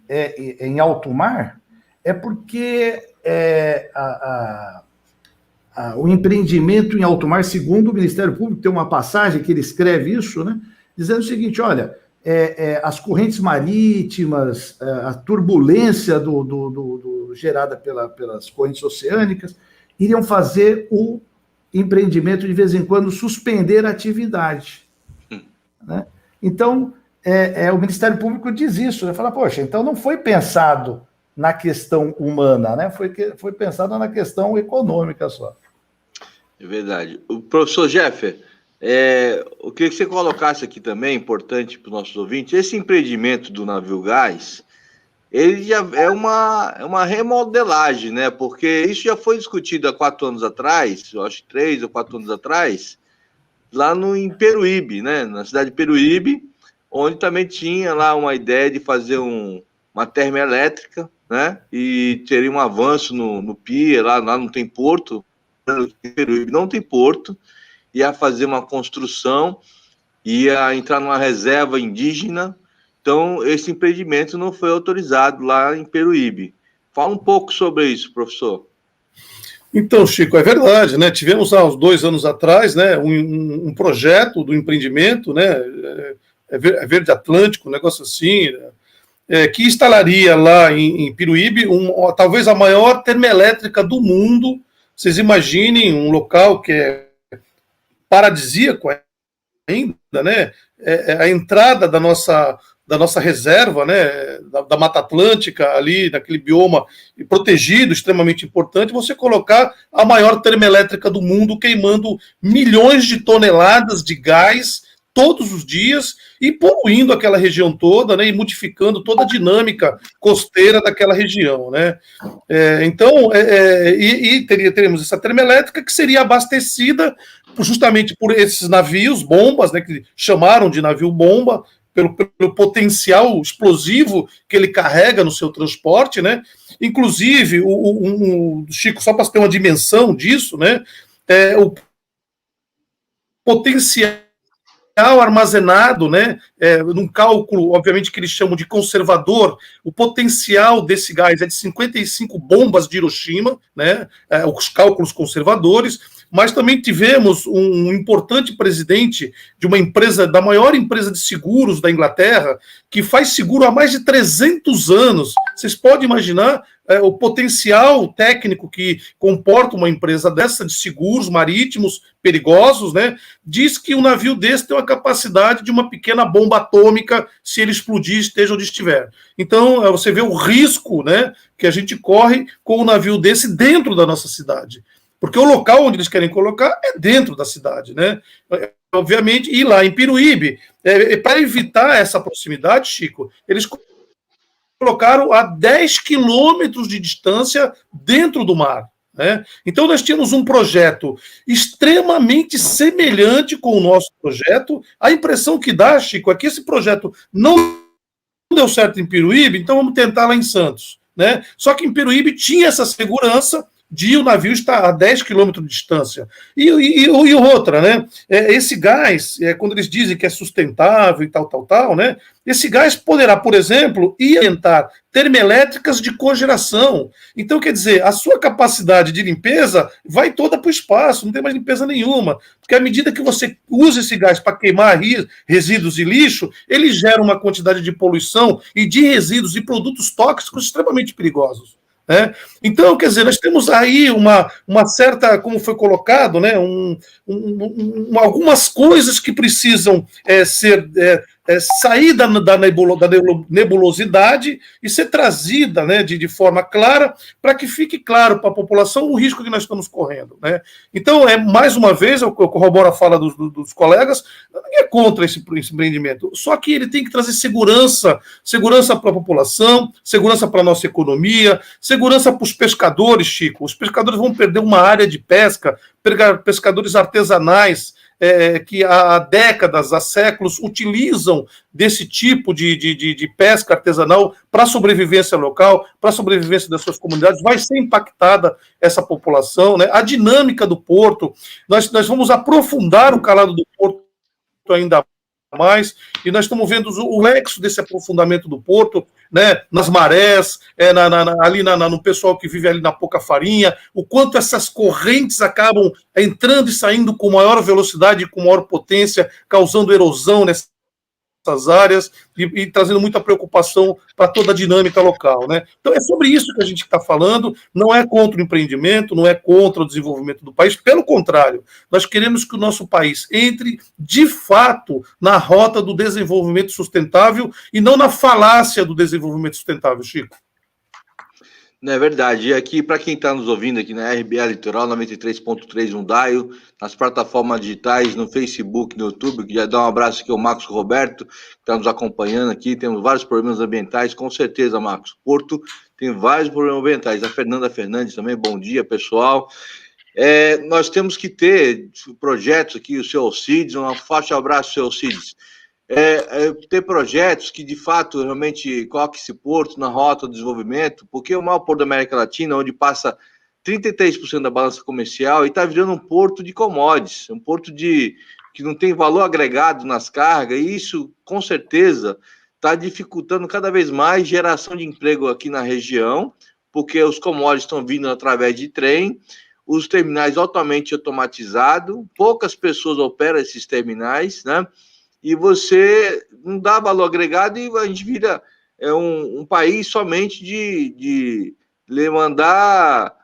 em alto mar é porque o empreendimento em alto mar, segundo o Ministério Público, tem uma passagem que ele escreve isso, né? Dizendo o seguinte: olha, as correntes marítimas, a turbulência gerada pelas correntes oceânicas, iriam fazer o empreendimento, de vez em quando, suspender a atividade. Né? Então, o Ministério Público diz isso, né? Fala, poxa, então não foi pensado na questão humana, né? Foi pensado na questão econômica só. É verdade. O professor Jeffer, eu queria que você colocasse aqui também, importante para os nossos ouvintes, esse empreendimento do navio gás, ele já é uma remodelagem, né? Porque isso já foi discutido há 4 anos atrás, eu acho que 3 ou 4 anos atrás, lá em Peruíbe, né? Na cidade de Peruíbe, onde também tinha lá uma ideia de fazer uma termoelétrica, né? E teria um avanço no pier, lá não tem porto, em Peruíbe não tem porto, ia fazer uma construção, ia entrar numa reserva indígena. Então, esse empreendimento não foi autorizado lá em Peruíbe. Fala um pouco sobre isso, professor. Então, Chico, é verdade, né? Tivemos há uns 2 anos atrás, né, um projeto do empreendimento, né? Verde Atlântico, um negócio assim, que instalaria lá em Piruíbe talvez a maior termoelétrica do mundo. Vocês imaginem um local que é paradisíaco ainda, né? A entrada da nossa reserva, né? Da Mata Atlântica, ali naquele bioma protegido, extremamente importante, você colocar a maior termoelétrica do mundo queimando milhões de toneladas de gás todos os dias e poluindo aquela região toda, né, e modificando toda a dinâmica costeira daquela região, né? Então, teremos essa termoelétrica que seria abastecida justamente por esses navios bombas, né, que chamaram de navio bomba, pelo potencial explosivo que ele carrega no seu transporte, né? Inclusive, Chico, só para ter uma dimensão disso, né? O potencial armazenado, né, num cálculo, obviamente, que eles chamam de conservador, o potencial desse gás é de 55 bombas de Hiroshima, né, os cálculos conservadores, mas também tivemos um importante presidente de uma empresa, da maior empresa de seguros da Inglaterra, que faz seguro há mais de 300 anos. Vocês podem imaginar o potencial técnico que comporta uma empresa dessa de seguros marítimos perigosos, né? Diz que um navio desse tem uma capacidade de uma pequena bomba atômica se ele explodir, esteja onde estiver. Então, você vê o risco, né, que a gente corre com um navio desse dentro da nossa cidade. Porque o local onde eles querem colocar é dentro da cidade, né? Obviamente, e lá em Piruíbe, para evitar essa proximidade, Chico, eles colocaram a 10 quilômetros de distância dentro do mar, né? Então, nós tínhamos um projeto extremamente semelhante com o nosso projeto. A impressão que dá, Chico, é que esse projeto não deu certo em Piruíbe, então vamos tentar lá em Santos, né? Só que em Piruíbe tinha essa segurança de o navio estar a 10 quilômetros de distância. E outra, né? Esse gás, quando eles dizem que é sustentável e tal, né? Esse gás poderá, por exemplo, alimentar termoelétricas de cogeração. Então, quer dizer, a sua capacidade de limpeza vai toda para o espaço, não tem mais limpeza nenhuma. Porque à medida que você usa esse gás para queimar resíduos e lixo, ele gera uma quantidade de poluição e de resíduos e produtos tóxicos extremamente perigosos. Então, quer dizer, nós temos aí uma certa, como foi colocado, né, algumas coisas que precisam sair da nebulosidade e ser trazida, né, de forma clara, para que fique claro para a população o risco que nós estamos correndo, né? Então, mais uma vez, eu corroboro a fala dos colegas, ninguém é contra esse empreendimento, só que ele tem que trazer segurança para a população, segurança para a nossa economia, segurança para os pescadores, Chico. Os pescadores vão perder uma área de pesca, pescadores artesanais, que há décadas, há séculos, utilizam desse tipo de pesca artesanal para a sobrevivência local, para a sobrevivência das suas comunidades, vai ser impactada essa população, né? A dinâmica do porto, nós vamos aprofundar o calado do porto ainda mais, e nós estamos vendo o lexo desse aprofundamento do porto, né, nas marés, ali no pessoal que vive ali na Pouca Farinha, o quanto essas correntes acabam entrando e saindo com maior velocidade e com maior potência, causando erosão nessas áreas e trazendo muita preocupação para toda a dinâmica local, né? Então é sobre isso que a gente está falando, não é contra o empreendimento, não é contra o desenvolvimento do país, pelo contrário, nós queremos que o nosso país entre de fato na rota do desenvolvimento sustentável e não na falácia do desenvolvimento sustentável, Chico. Não é verdade. E aqui, para quem está nos ouvindo aqui na RBA Litoral 93.3 no Dial, nas plataformas digitais, no Facebook, no YouTube, que já dá um abraço aqui ao Marcos Roberto, que está nos acompanhando aqui. Temos vários problemas ambientais, com certeza, Marcos. Porto tem vários problemas ambientais. A Fernanda Fernandes também, bom dia, pessoal. Nós temos que ter projetos aqui, o seu Alcides, um forte abraço, seu Alcides. Ter projetos que, de fato, realmente coloquem esse porto na rota do desenvolvimento, porque é o maior porto da América Latina, onde passa 33% da balança comercial e está virando um porto de commodities, um porto que não tem valor agregado nas cargas, e isso, com certeza, está dificultando cada vez mais geração de emprego aqui na região, porque os commodities estão vindo através de trem, os terminais altamente automatizados, poucas pessoas operam esses terminais, né? E você não dá valor agregado e a gente vira é um país somente de mandar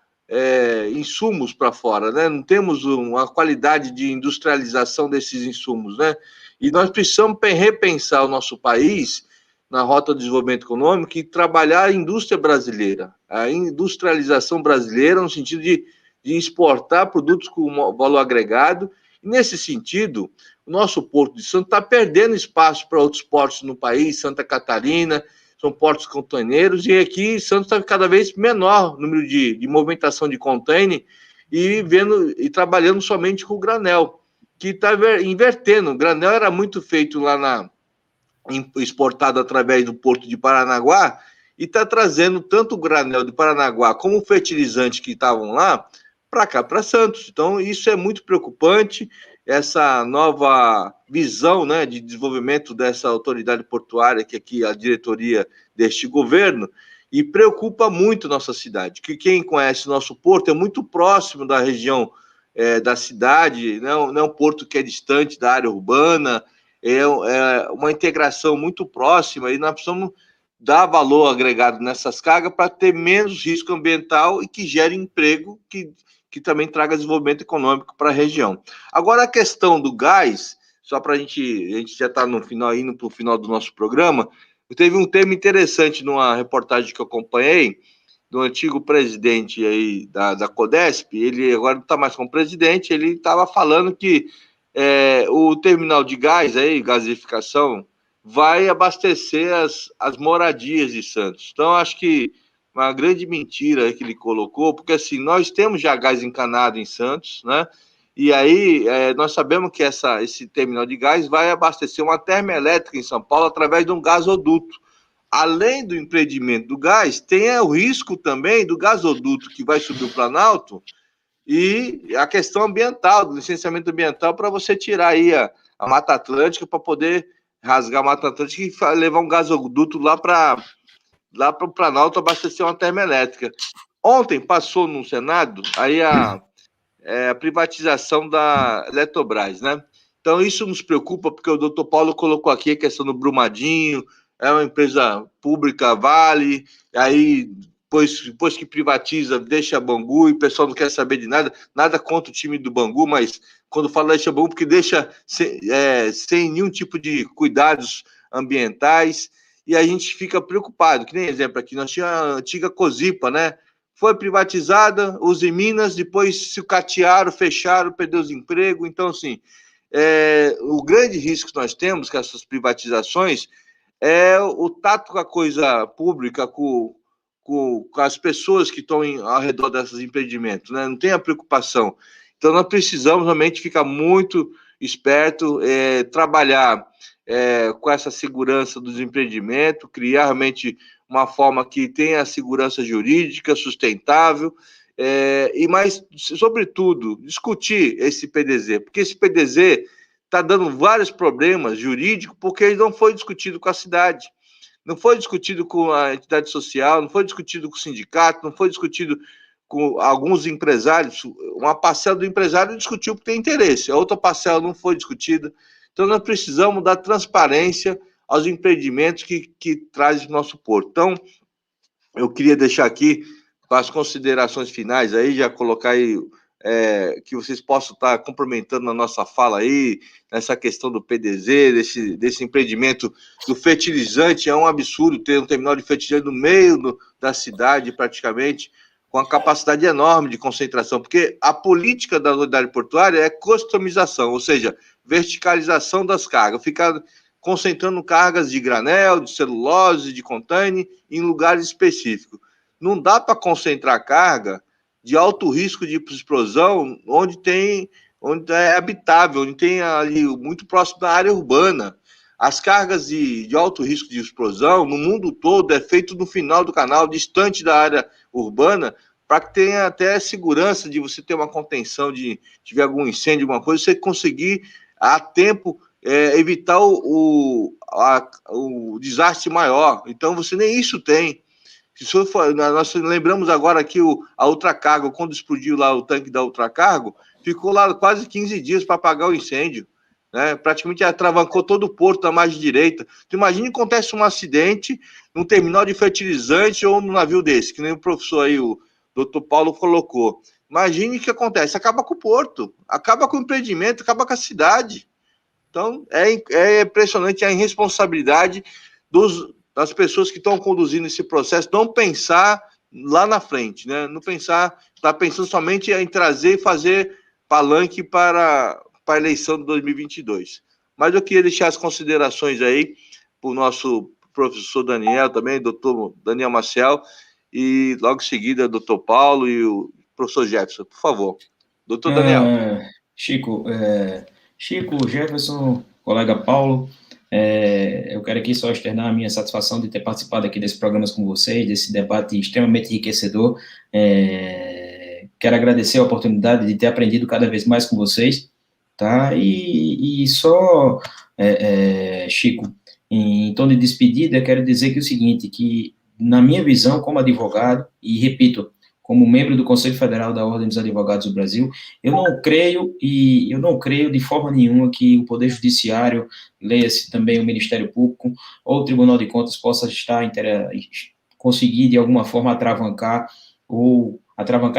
insumos para fora, né? Não temos uma qualidade de industrialização desses insumos, né? E nós precisamos repensar o nosso país na rota do desenvolvimento econômico e trabalhar a indústria brasileira, a industrialização brasileira no sentido de exportar produtos com valor agregado. E nesse sentido, o nosso Porto de Santos está perdendo espaço para outros portos no país, Santa Catarina, são portos containeiros, e aqui Santos está cada vez menor o número de movimentação de container e trabalhando somente com o granel, que está invertendo. O granel era muito feito lá exportado através do Porto de Paranaguá, e está trazendo tanto o granel de Paranaguá como o fertilizante que estavam lá para cá, para Santos. Então, isso é muito preocupante, essa nova visão, né, de desenvolvimento dessa autoridade portuária, que aqui é a diretoria deste governo, e preocupa muito nossa cidade, que quem conhece o nosso porto é muito próximo da região da cidade, não é um porto que é distante da área urbana, é uma integração muito próxima, e nós precisamos dar valor agregado nessas cargas para ter menos risco ambiental e que gere emprego, que também traga desenvolvimento econômico para a região. Agora, a questão do gás, só para a gente já está no final, indo para o final do nosso programa, teve um tema interessante numa reportagem que eu acompanhei, do antigo presidente aí da Codesp. Ele agora não está mais como presidente, ele estava falando que o terminal de gás, aí, gasificação, vai abastecer as moradias de Santos. Então, acho que uma grande mentira que ele colocou, porque assim, nós temos já gás encanado em Santos, né? E aí nós sabemos que esse terminal de gás vai abastecer uma termoelétrica em São Paulo através de um gasoduto. Além do empreendimento do gás, tem o risco também do gasoduto que vai subir o Planalto e a questão ambiental, do licenciamento ambiental, para você tirar aí a Mata Atlântica, para poder rasgar a Mata Atlântica e levar um gasoduto lá para o Planalto abastecer uma termoelétrica. Ontem passou no Senado aí a privatização da Eletrobras, né? Então isso nos preocupa, porque o doutor Paulo colocou aqui a questão do Brumadinho, é uma empresa pública, Vale, aí depois que privatiza, deixa Bangu, e o pessoal não quer saber de nada contra o time do Bangu, mas quando fala deixa Bangu, porque deixa sem nenhum tipo de cuidados ambientais, e a gente fica preocupado, que nem exemplo aqui, nós tínhamos a antiga Cosipa, né? Foi privatizada, os em Minas, depois se catearam, fecharam, perdeu os empregos. Então, assim, o grande risco que nós temos com essas privatizações é o tato com a coisa pública, com as pessoas que estão ao redor desses empreendimentos, né? Não tem a preocupação. Então, nós precisamos realmente ficar muito esperto, trabalhar com essa segurança dos empreendimentos, criar realmente uma forma que tenha segurança jurídica, sustentável, mas, sobretudo, discutir esse PDZ, porque esse PDZ está dando vários problemas jurídicos, porque ele não foi discutido com a cidade, não foi discutido com a entidade social, não foi discutido com o sindicato, não foi discutido com alguns empresários. Uma parcela do empresário discutiu porque tem interesse, a outra parcela não foi discutida. Então, nós precisamos dar transparência aos empreendimentos que trazem o nosso porto. Então, eu queria deixar aqui para as considerações finais aí, já colocar aí que vocês possam estar complementando na nossa fala aí, nessa questão do PDZ, desse empreendimento do fertilizante. É um absurdo ter um terminal de fertilizante no meio da cidade, praticamente, com a capacidade enorme de concentração, porque a política da autoridade portuária é customização, ou seja, verticalização das cargas, ficar concentrando cargas de granel, de celulose, de container em lugares específicos. Não dá para concentrar carga de alto risco de explosão onde é habitável, onde tem ali muito próximo da área urbana. As cargas de alto risco de explosão no mundo todo é feito no final do canal, distante da área urbana, para que tenha até segurança de você ter uma contenção de tiver algum incêndio, alguma coisa, você conseguir a tempo evitar o desastre maior. Então, você nem isso tem. Nós lembramos agora que a Ultracargo, quando explodiu lá o tanque da Ultracargo, ficou lá quase 15 dias para apagar o incêndio. né? Praticamente atravancou todo o porto da margem direita. Tu imagina que acontece um acidente num terminal de fertilizante ou num navio desse, que nem o professor aí, o doutor Paulo, colocou. Imagine o que acontece, acaba com o porto, acaba com o empreendimento, acaba com a cidade. Então, é impressionante a irresponsabilidade das pessoas que estão conduzindo esse processo, não pensar lá na frente, né? Não pensar, está pensando somente em trazer e fazer palanque para a eleição de 2022. Mas eu queria deixar as considerações aí para o nosso professor Daniel também, doutor Daniel Maciel, e logo em seguida, doutor Paulo e o professor Jefferson, por favor. Doutor Daniel. Chico, Jefferson, colega Paulo, eu quero aqui só externar a minha satisfação de ter participado aqui desse programa com vocês, desse debate extremamente enriquecedor. Quero agradecer a oportunidade de ter aprendido cada vez mais com vocês, tá? E só, Chico, em tom de despedida, quero dizer que é o seguinte, que na minha visão como advogado, e repito, como membro do Conselho Federal da Ordem dos Advogados do Brasil, eu não creio de forma nenhuma que o Poder Judiciário, leia-se também o Ministério Público, ou o Tribunal de Contas possa conseguir, de alguma forma, atravancar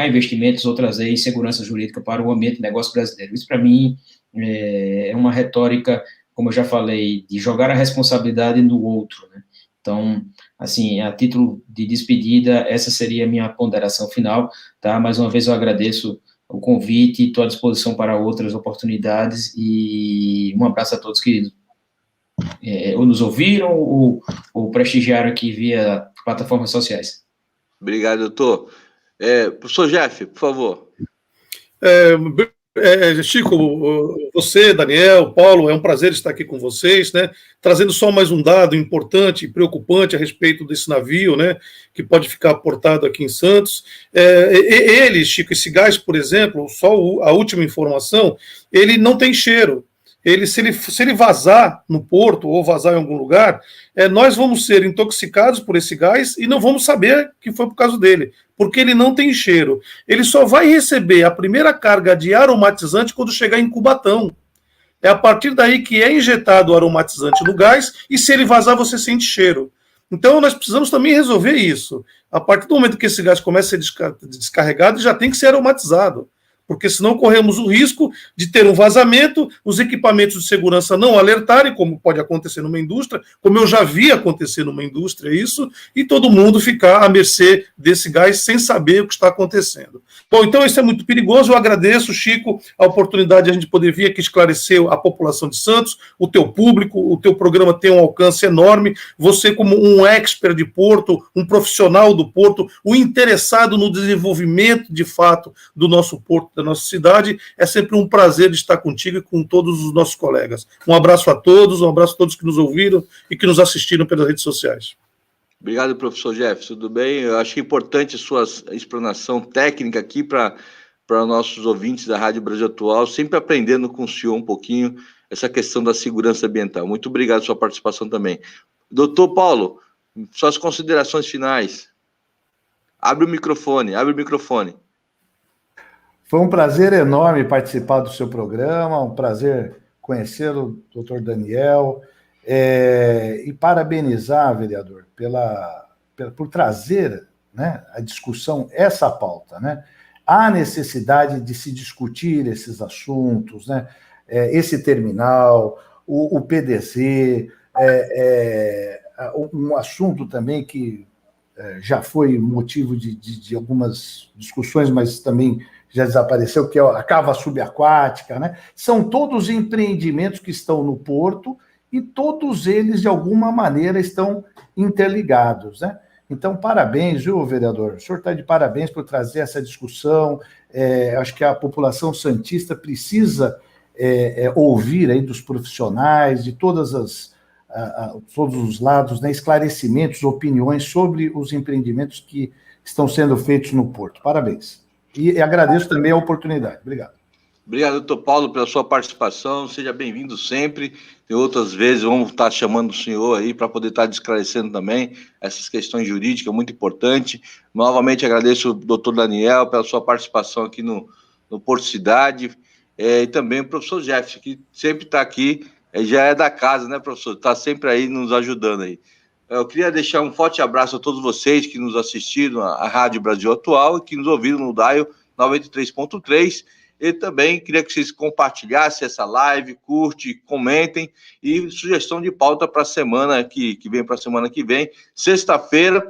investimentos ou trazer insegurança jurídica para o ambiente de negócio brasileiro. Isso, para mim, é uma retórica, como eu já falei, de jogar a responsabilidade no outro, né? Então, assim, a título de despedida, essa seria a minha ponderação final, tá? Mais uma vez eu agradeço o convite, estou à disposição para outras oportunidades, e um abraço a todos que ou nos ouviram ou prestigiaram aqui via plataformas sociais. Obrigado, doutor. Professor Jeff, por favor. Chico, você, Daniel, Paulo, é um prazer estar aqui com vocês, né? Trazendo só mais um dado importante e preocupante a respeito desse navio, né? Que pode ficar aportado aqui em Santos. Chico, esse gás, por exemplo, só a última informação, ele não tem cheiro. Se ele vazar no porto ou vazar em algum lugar, nós vamos ser intoxicados por esse gás e não vamos saber que foi por causa dele, porque ele não tem cheiro. Ele só vai receber a primeira carga de aromatizante quando chegar em Cubatão. É a partir daí que é injetado o aromatizante no gás, e se ele vazar, você sente cheiro. Então, nós precisamos também resolver isso. A partir do momento que esse gás começa a ser descarregado, ele já tem que ser aromatizado, porque senão corremos o risco de ter um vazamento, os equipamentos de segurança não alertarem, como pode acontecer numa indústria, como eu já vi acontecer numa indústria isso, e todo mundo ficar à mercê desse gás sem saber o que está acontecendo. Bom, então isso é muito perigoso. Eu agradeço, Chico, a oportunidade de a gente poder vir aqui esclarecer a população de Santos, o teu público. O teu programa tem um alcance enorme, você como um expert de porto, um profissional do porto, o interessado no desenvolvimento de fato do nosso porto, da nossa cidade. É sempre um prazer de estar contigo e com todos os nossos colegas. Um abraço a todos que nos ouviram e que nos assistiram pelas redes sociais. Obrigado, professor Jefferson, tudo bem? Eu acho importante a sua explanação técnica aqui para nossos ouvintes da Rádio Brasil Atual, sempre aprendendo com o senhor um pouquinho essa questão da segurança ambiental. Muito obrigado pela sua participação também. Doutor Paulo, suas considerações finais. Abre o microfone. Foi um prazer enorme participar do seu programa, um prazer conhecer o doutor Daniel, e parabenizar, vereador, por trazer, né, a discussão, essa pauta, né? Há necessidade de se discutir esses assuntos, né? Esse terminal, o PDZ, um assunto também que já foi motivo de algumas discussões, mas também já desapareceu, que é a cava subaquática, né? São todos empreendimentos que estão no porto e todos eles, de alguma maneira, estão interligados, né? Então, parabéns, viu, vereador? O senhor está de parabéns por trazer essa discussão. Acho que a população santista precisa ouvir aí dos profissionais, de todos os lados, né, esclarecimentos, opiniões sobre os empreendimentos que estão sendo feitos no porto. Parabéns. E agradeço também a oportunidade. Obrigado. Obrigado, doutor Paulo, pela sua participação. Seja bem-vindo sempre. Tem outras vezes, vamos estar chamando o senhor aí para poder estar esclarecendo também essas questões jurídicas, muito importante. Novamente agradeço o doutor Daniel pela sua participação aqui no Porto Cidade. e também o professor Jefferson, que sempre está aqui, já é da casa, né, professor? Está sempre aí nos ajudando aí. Eu queria deixar um forte abraço a todos vocês que nos assistiram à Rádio Brasil Atual e que nos ouviram no Dial 93.3. E também queria que vocês compartilhassem essa live, curte, comentem e sugestão de pauta para a semana que vem, para a semana que vem. Sexta-feira,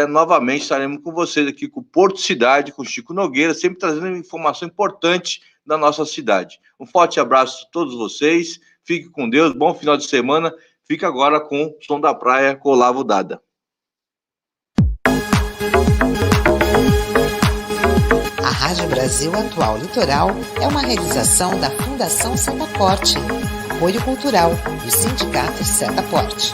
novamente estaremos com vocês aqui com o Porto Cidade, com o Chico Nogueira, sempre trazendo informação importante da nossa cidade. Um forte abraço a todos vocês, fique com Deus, bom final de semana. Fica agora com o Som da Praia, com Olavo Dada. A Rádio Brasil Atual Litoral é uma realização da Fundação Setaporte, apoio cultural do Sindicato Setaporte.